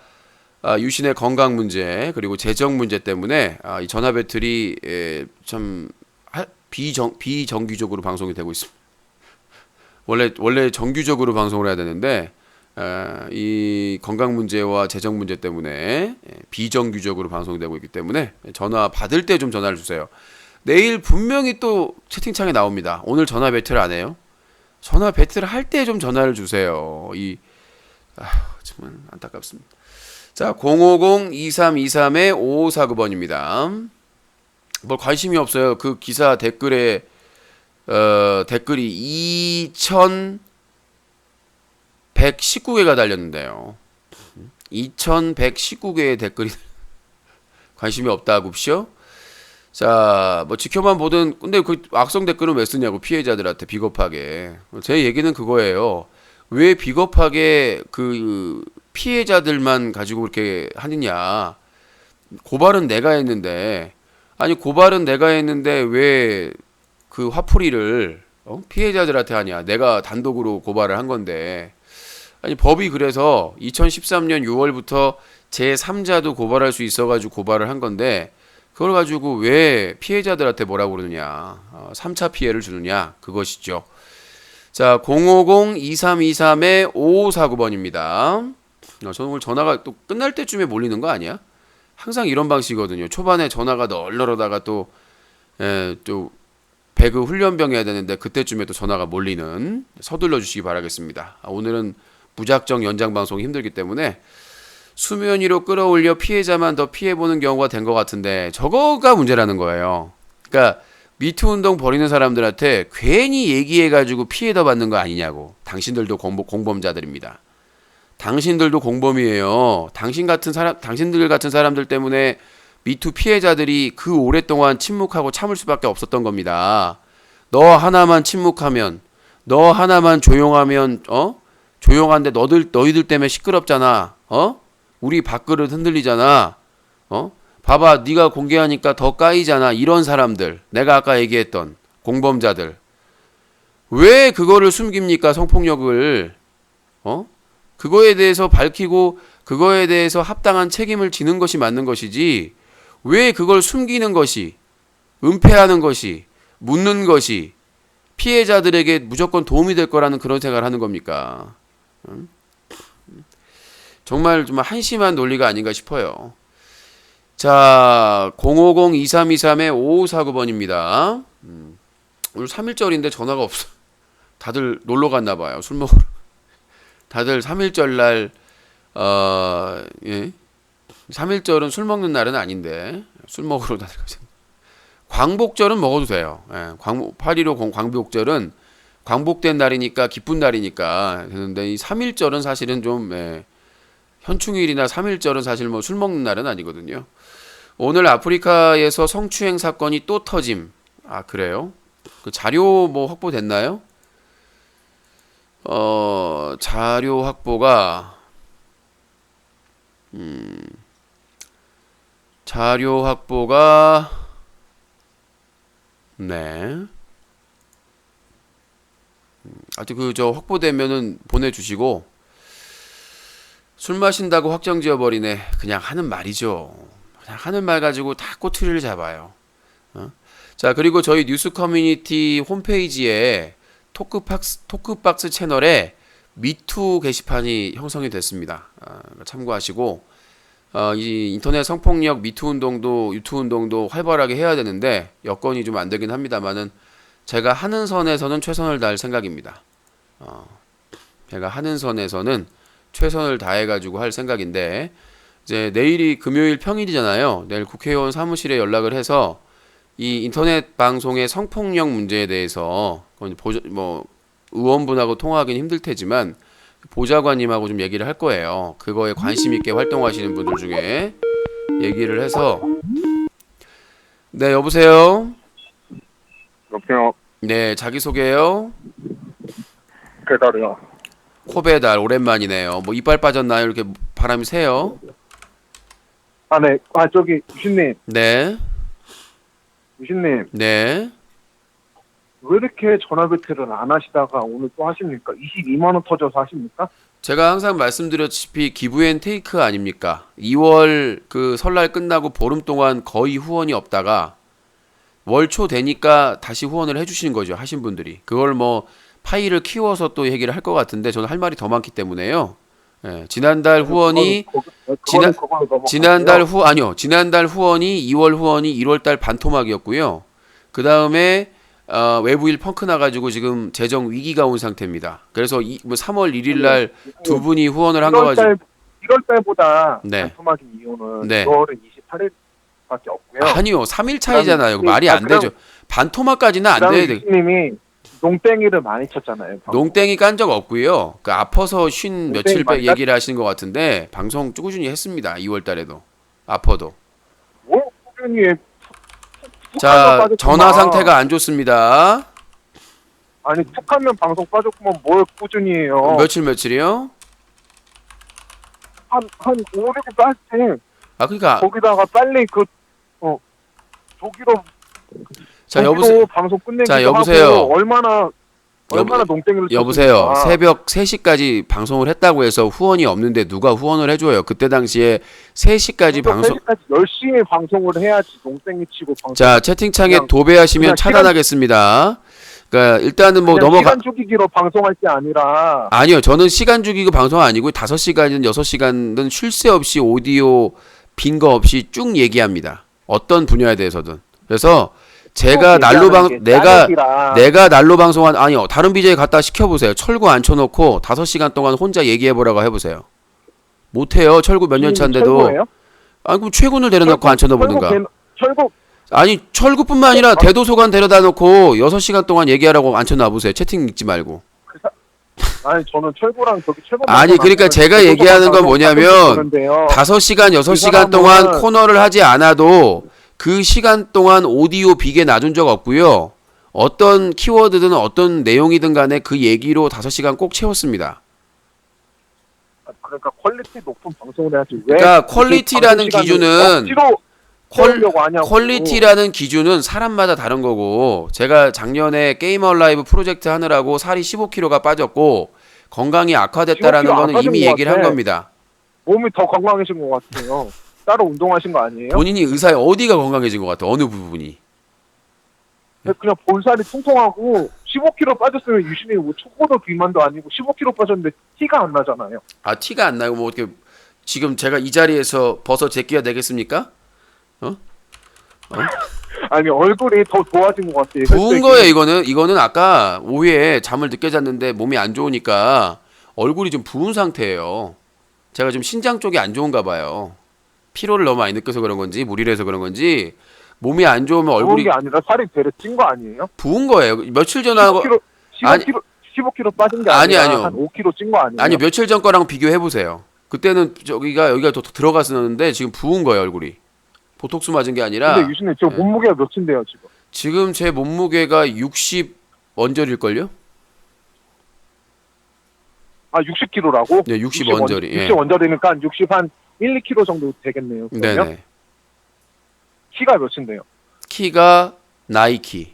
유신의 건강 문제 그리고 재정 문제 때문에 이 전화 배틀이 참 비정규적으로 방송이 되고 있습니다. 원래 정규적으로 방송을 해야 되는데 이 건강 문제와 재정 문제 때문에 비정규적으로 방송이 되고 있기 때문에 전화 받을 때 좀 전화를 주세요. 내일 분명히 또 채팅창에 나옵니다. 오늘 전화 배틀 안 해요? 전화 배틀 할 때 좀 전화를 주세요. 정말 안타깝습니다. 자, 050-2323-5549번입니다. 뭘 관심이 없어요. 그 기사 댓글에 댓글이 2119개가 달렸는데요. 2119개의 댓글이 관심이 없다고쇼? 자, 뭐 지켜만 보든 근데 그 악성 댓글은 왜 쓰냐고 피해자들한테 비겁하게. 제 얘기는 그거예요. 왜 비겁하게 그 피해자들만 가지고 그렇게 하느냐. 고발은 내가 했는데 왜 그 화풀이를 피해자들한테 하냐. 내가 단독으로 고발을 한 건데. 아니 법이 그래서 2013년 6월부터 제3자도 고발할 수 있어가지고 고발을 한 건데 그걸 가지고 왜 피해자들한테 뭐라고 그러느냐. 3차 피해를 주느냐. 그것이죠. 자, 050-2323-5549번입니다. 저는 오늘 전화가 또 끝날 때쯤에 몰리는 거 아니야? 항상 이런 방식이거든요. 초반에 전화가 널널하다가 또 배그 훈련병 해야 되는데 그때쯤에 또 전화가 몰리는 서둘러 주시기 바라겠습니다. 오늘은 무작정 연장 방송이 힘들기 때문에 수면 위로 끌어올려 피해자만 더 피해보는 경우가 된 것 같은데 저거가 문제라는 거예요. 그러니까 미투 운동 벌이는 사람들한테 괜히 얘기해가지고 피해 더 받는 거 아니냐고. 당신들도 공범자들입니다. 당신들도 공범이에요. 당신들 같은 사람들 때문에 미투 피해자들이 그 오랫동안 침묵하고 참을 수밖에 없었던 겁니다. 너 하나만 침묵하면, 너 하나만 조용하면, 조용한데 너희들 때문에 시끄럽잖아. 우리 밥그릇 흔들리잖아. 봐봐, 네가 공개하니까 더 까이잖아. 이런 사람들, 내가 아까 얘기했던 공범자들. 왜 그거를 숨깁니까? 성폭력을. 그거에 대해서 밝히고 그거에 대해서 합당한 책임을 지는 것이 맞는 것이지 왜 그걸 숨기는 것이, 은폐하는 것이, 묻는 것이 피해자들에게 무조건 도움이 될 거라는 그런 생각을 하는 겁니까? 정말 좀 한심한 논리가 아닌가 싶어요. 자, 050-2323-5549번입니다. 오늘 3.1절인데 전화가 없어. 다들 놀러 갔나 봐요. 술 먹으러. 다들 3.1절 날 3.1절은 술 먹는 날은 아닌데 술 먹으러 다들 가잖아요. 광복절은 먹어도 돼요. 8.15 광복절은 광복된 날이니까 기쁜 날이니까 되는데 이 3.1절은 사실은 좀 현충일이나 3.1절은 사실 뭐 술 먹는 날은 아니거든요. 오늘 아프리카에서 성추행 사건이 또 터짐. 아, 그래요? 그 자료 뭐 확보됐나요? 자료 확보가 네. 아직 저 확보되면은 보내주시고 술 마신다고 확정 지어버리네. 그냥 하는 말이죠. 그냥 하는 말 가지고 다 꼬투리를 잡아요. 자, 그리고 저희 뉴스 커뮤니티 홈페이지에 토크박스 채널에 미투 게시판이 형성이 됐습니다. 참고하시고 이 인터넷 성폭력 미투 운동도 유투 운동도 활발하게 해야 되는데 여건이 좀 안 되긴 합니다만은 제가 하는 선에서는 최선을 다할 생각입니다. 제가 하는 선에서는 최선을 다해가지고 할 생각인데 이제 내일이 금요일 평일이잖아요. 내일 국회의원 사무실에 연락을 해서 이 인터넷 방송의 성폭력 문제에 대해서 의원분하고 통화하기는 힘들 테지만 보좌관님하고 좀 얘기를 할 거예요. 그거에 관심 있게 활동하시는 분들 중에 얘기를 해서 네 여보세요. 여보세요. 네 자기소개요. 배달이요. 코배달 오랜만이네요. 뭐 이빨 빠졌나요? 이렇게 바람이 새요? 아, 네. 아, 저기 유신님. 네. 유신님. 네. 왜 이렇게 전화 배틀을 안 하시다가 오늘 또 하십니까? 22만 원 터져서 하십니까? 제가 항상 말씀드렸다시피 기브앤테이크 아닙니까? 2월 그 설날 끝나고 보름 동안 거의 후원이 없다가 월 초 되니까 다시 후원을 해주시는 거죠. 하신 분들이. 그걸 뭐 파일을 키워서 또 얘기를 할 것 같은데 저는 할 말이 더 많기 때문에요. 예, 지난달 후원이 지난달 후원이 2월 후원이 1월달 반토막이었고요. 그 다음에 외부일 펑크 나가지고 지금 재정 위기가 온 상태입니다. 그래서 3월 1일날 두 분이 후원을 한 거 가지고 1월달보다 네. 반토막인 이유는 네. 2월은 28일밖에 없고요. 아니요 3일 차이잖아요. 말이 안 되죠. 반토막까지는 안 돼요. 유신님이 농땡이를 많이 쳤잖아요. 방금. 농땡이 깐 적 없고요. 그 아파서 쉰 며칠 많이 얘기를 하시는 것 같은데 방송 꾸준히 했습니다. 2월달에도 아파도. 뭘 꾸준히 해. 자 빠졌구만. 전화 상태가 안 좋습니다. 아니 툭하면 방송 빠졌구만 뭘 꾸준히 해요. 며칠이요? 한 5, 6일 빠졌지. 아 그러니까 거기다가 빨리 조기로 자 여보세요. 방송 끝내기도 자, 여보세요. 하고 얼마나 농땡이를 여보세요. 쳤습니까? 새벽 3시까지 방송을 했다고 해서 후원이 없는데 누가 후원을 해줘요? 그때 당시에 3시까지 방송. 3시까지 열심히 방송을 해야지 농땡이 치고 방송. 자 채팅창에 그냥- 도배하시면 그냥 차단하겠습니다. 그러니까 일단은 뭐 그냥 넘어가. 시간 죽이기로 방송할 게 아니라 아니요. 저는 시간 죽이고 방송 아니고 5시간이든 6시간이든 쉴 새 없이 오디오 빈 거 없이 쭉 얘기합니다. 어떤 분야에 대해서든. 그래서 제가 날로 내가 날로 방송한 아니요. 다른 BJ 갖다 시켜 보세요. 철구 앉혀놓고 5시간 동안 혼자 얘기해 보라고 해 보세요. 못 해요. 철구 몇 년 차인데도. 아니 그럼 최군을 데려놓고 앉혀놓 보든가. 철구 아니 철구뿐만 아니라 대도서관 데려다 놓고 6시간 동안 얘기하라고 앉혀놔 보세요. 채팅 읽지 말고. 아니 저는 철구랑 저기 최고 아니 그러니까 제가 얘기하는 건 뭐냐면 5시간 6시간 동안 코너를 하지 않아도 그 시간 동안 오디오 빅에 놔준 적 없고요. 어떤 키워드든 어떤 내용이든 간에 그 얘기로 5시간 꼭 채웠습니다. 그러니까 퀄리티 높은 방송을 해야지. 그러니까 퀄리티라는 기준은 하냐고. 퀄리티라는 기준은 사람마다 다른 거고 제가 작년에 게이머 라이브 프로젝트 하느라고 살이 15kg가 빠졌고 건강이 악화됐다라는 15kg 거는 이미 얘기를 한 겁니다. 몸이 더 건강해진 것 같아요. 따로 운동하신 거 아니에요? 본인이 의사에 어디가 건강해진 것 같아? 어느 부분이? 그냥 볼살이 통통하고 15kg 빠졌으면 유신이 뭐 초보도 비만도 아니고 15kg 빠졌는데 티가 안 나잖아요. 아 티가 안 나고 뭐 어떻게 지금 제가 이 자리에서 벗어 제끼야 되겠습니까? 아니 얼굴이 더 좋아진 것 같아요. 부은 거예요 이거는 아까 오후에 잠을 늦게 잤는데 몸이 안 좋으니까 얼굴이 좀 부은 상태예요. 제가 좀 신장 쪽이 안 좋은가 봐요. 피로를 너무 많이 느껴서 그런 건지 무리를 해서 그런 건지 몸이 안 좋으면 얼굴이 부은 게 아니라 살이 배려 찐 거 아니에요? 부은 거예요. 며칠 전하고 15kg 빠진 게 아니요. 아니라 한 5kg 찐 거 아니에요? 아니 며칠 전 거랑 비교해 보세요. 그때는 여기가 더 들어갔었는데 지금 부은 거예요 얼굴이. 보톡스 맞은 게 아니라. 근데 유신님 저 몸무게가 몇인데요 지금? 지금 제 몸무게가 60 원절일걸요? 아 60kg라고? 네, 60 원절이. 60 원절이니까 60 한 1, 2kg 정도 되겠네요. 그러면? 네네. 키가 몇인데요? 키가 나이키.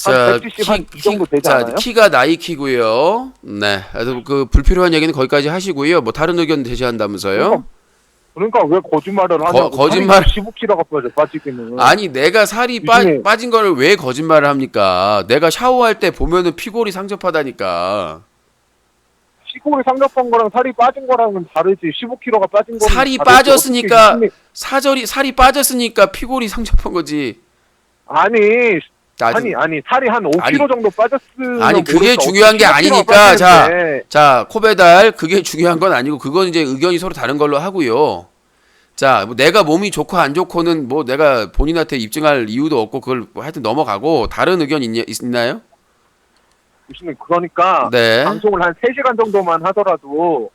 한 170 한 이 정도 되지 않아요? 키가 나이키고요. 네. 그래서 그 불필요한 얘기는 거기까지 하시고요. 뭐 다른 의견 제시한다면서요? 그러니까 왜 거짓말을 하냐고. 거짓말- 15kg가 빠지기는. 아니 내가 살이 요즘에- 빠진 거를 왜 거짓말을 합니까? 내가 샤워할 때 보면은 피골이 상접하다니까. 시골이 상접한 거랑 살이 빠진 거랑은 다르지. 15kg가 빠진 거랑 살이 다르지. 빠졌으니까 어떻게 살이 빠졌으니까 피골이 상접한 거지. 아니 나중- 살이 한 5kg 정도 빠졌으면 아니, 그게 모르겠어. 중요한 게 15kg 가 아니니까, 빠지는데. 자, 코배달 그게 중요한 건 아니고 그건 이제 의견이 서로 다른 걸로 하고요. 자, 뭐 내가 몸이 좋고 안 좋고는 뭐 내가 본인한테 입증할 이유도 없고 그걸 뭐 하여튼 넘어가고 다른 의견 있나요? 교수님 그러니까 네. 방송을 한 3시간 정도만 하더라도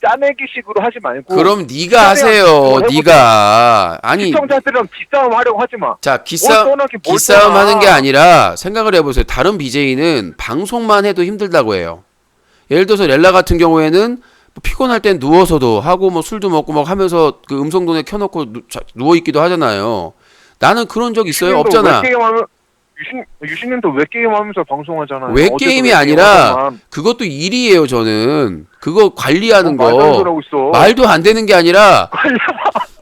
짜내기식으로 하지 말고 그럼 네가 하세요. 네가 아니 시청자들이랑 기싸움 하려고 하지 마. 자 뭘 기싸움 떠나기 뭘 기싸움 하는 게 떠나. 아니라 생각을 해보세요. 다른 BJ는 방송만 해도 힘들다고 해요. 예를 들어서 렐라 같은 경우에는 뭐 피곤할 땐 누워서도 하고 뭐 술도 먹고 막 하면서 그 음성도내 켜놓고 누워 있기도 하잖아요. 나는 그런 적 있어요? 유신님도 없잖아. 왜 게임하면 유신님도 왜 게임하면서 방송하잖아요. 왜 어제도 게임이 왜 아니라 게임하더만. 그것도 일이에요. 저는 그거 관리하는 말도 안 거 들어오고 있어. 말도 안 되는 게 아니라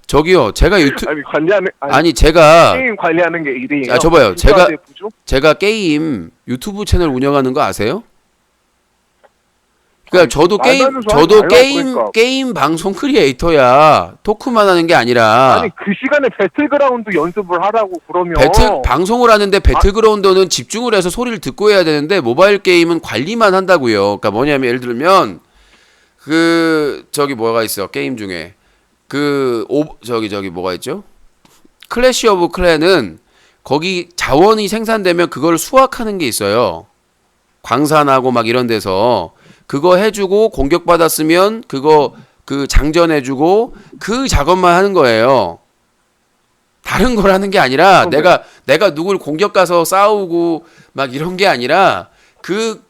저기요. 제가 아니 관리하는 아니 제가 게임 관리하는 게 일이에요. 아, 저봐요. 진짜한테 부죠? 제가 게임 유튜브 채널 운영하는 거 아세요? 그러니까 저도 말하면서 저도 하지 말라고 그러니까. 게임 방송 크리에이터야. 토크만 하는 게 아니라 아니 그 시간에 배틀그라운드 연습을 하라고 그러면 방송을 하는데 배틀그라운드는 집중을 해서 소리를 듣고 해야 되는데 모바일 게임은 관리만 한다고요. 그러니까 뭐냐면 예를 들면 그 저기 뭐가 있어 게임 중에 저기 뭐가 있죠? 클래시 오브 클랜은 거기 자원이 생산되면 그걸 수확하는 게 있어요. 광산하고 막 이런 데서 그거 해주고 공격받았으면 그거 그 장전해주고 그 작업만 하는 거예요. 다른 걸 하는 게 아니라 내가 누굴 공격 가서 싸우고 막 이런 게 아니라 그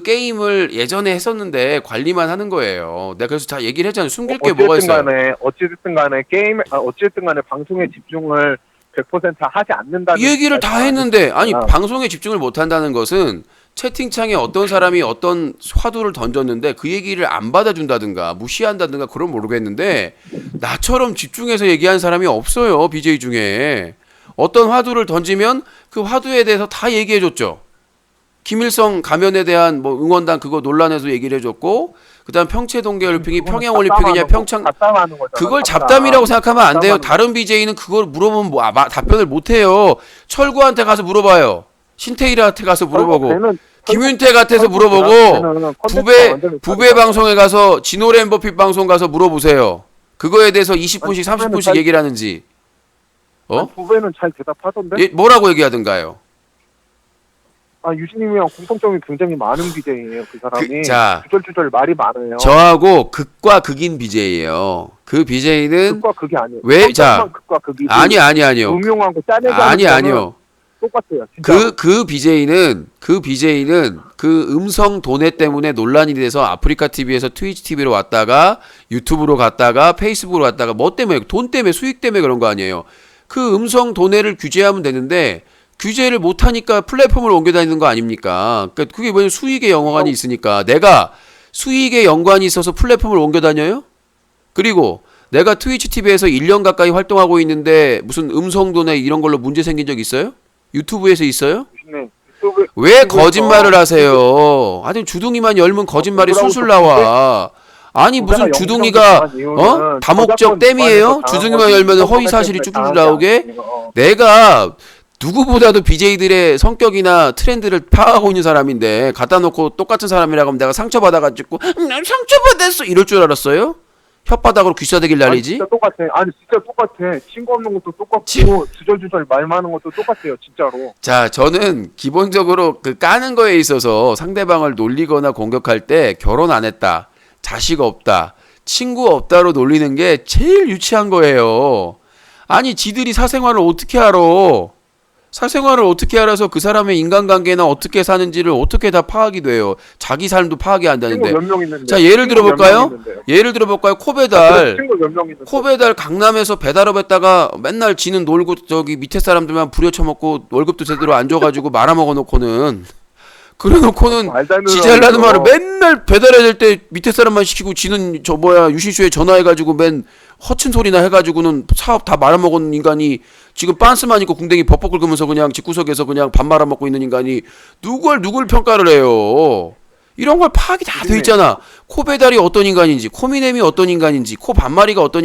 게임을 예전에 했었는데 관리만 하는 거예요. 내가 그래서 다 얘기를 했잖아요. 숨길 게 뭐가 있어요. 어쨌든 간에 어쨌든 간에 방송에 집중을 100% 하지 않는다는 이 얘기를 다 했는데 아니 아. 방송에 집중을 못 한다는 것은 채팅창에 어떤 사람이 어떤 화두를 던졌는데 그 얘기를 안 받아준다든가 무시한다든가 그런 모르겠는데 나처럼 집중해서 얘기한 사람이 없어요. BJ 중에 어떤 화두를 던지면 그 화두에 대해서 다 얘기해줬죠. 김일성 가면에 대한 뭐 응원단 그거 논란에서 얘기를 해줬고 그다음 평채동계 올림픽이 평양 올림픽이냐 평창 잡담하는 거잖아. 그걸 잡담이라고 생각하면 안 돼요. 다른 BJ는 그걸 물어보면 답변을 못 해요. 철구한테 가서 물어봐요. 신태일한테 가서 물어보고 김윤태 같아서 물어보고 부배 방송에 가서 진호랜버핏 방송 가서 물어보세요. 그거에 대해서 20분씩 30분씩 얘기를 하는지 부배는 잘 대답하던데. 예, 뭐라고 얘기하던가요? 유신님이랑 공통점이 굉장히 많은 BJ예요. 그 사람이 자, 주절주절 말이 많아요. 저하고 극과 극인 BJ예요. 그 BJ는 극과 극이 아니에요. 왜? 자, 극과 극이 아니요. 음용하고 짜내기 아니요. 똑같아요. 진짜. 그 BJ는 그 음성 도내 때문에 논란이 돼서 아프리카 TV에서 트위치 TV로 왔다가 유튜브로 갔다가 페이스북으로 갔다가 뭐 때문에 돈 때문에 수익 때문에 그런 거 아니에요. 그 음성 도내를 규제하면 되는데 규제를 못 하니까 플랫폼을 옮겨 다니는 거 아닙니까? 그러니까 그게 뭐냐면 수익에 연관이 있으니까 내가 수익에 연관이 있어서 플랫폼을 옮겨 다녀요? 그리고 내가 트위치 TV에서 1년 가까이 활동하고 있는데 무슨 음성 도내 이런 걸로 문제 생긴 적 있어요? 유튜브에서 있어요? 왜 거짓말을 하세요? 하여튼 주둥이만 열면 거짓말이 술술 나와. 아니 무슨 주둥이가 다목적 댐이에요? 주둥이만 열면 허위 사실이 쭉쭉 나오게? 내가 누구보다도 BJ들의 성격이나 트렌드를 파악하고 있는 사람인데 갖다 놓고 똑같은 사람이라고 하면 내가 상처받아가지고 난 상처받았어 이럴 줄 알았어요? 혓바닥으로 귀싸대기를 날리지? 진짜 똑같아. 진짜 똑같아. 친구 없는 것도 똑같고 주절주절 말 많은 것도 똑같아요. 진짜로. 자, 저는 기본적으로 그 까는 거에 있어서 상대방을 놀리거나 공격할 때 결혼 안 했다, 자식 없다, 친구 없다로 놀리는 게 제일 유치한 거예요. 아니 지들이 사생활을 어떻게 알아? 사생활을 어떻게 알아서 그 사람의 인간관계나 어떻게 사는지를 어떻게 다 파악이 돼요. 자기 삶도 파악이 안 되는데. 친구 몇 명 있는데. 자, 예를 들어볼까요? 코배달. 친구 몇 명 있는데. 코배달 강남에서 배달업 했다가 맨날 지는 놀고 저기 밑에 사람들만 부려쳐먹고 월급도 제대로 안 줘가지고 말아먹어 놓고는 그래놓고는 지잘나는 말을 맨날 배달해야 될 때 밑에 사람만 시키고 지는 유신쇼에 전화해가지고 맨 허친 소리나 해가지고는 사업 다 말아먹은 인간이 지금 빤스만 입고 궁뎅이 벅벅 긁으면서 그냥 집구석에서 그냥 밥 말아먹고 있는 인간이 누굴 평가를 해요. 이런 걸 파악이 다 돼 있잖아. 코 배달이 어떤 인간인지, 코미넴이 어떤 인간인지, 코 반마리가 어떤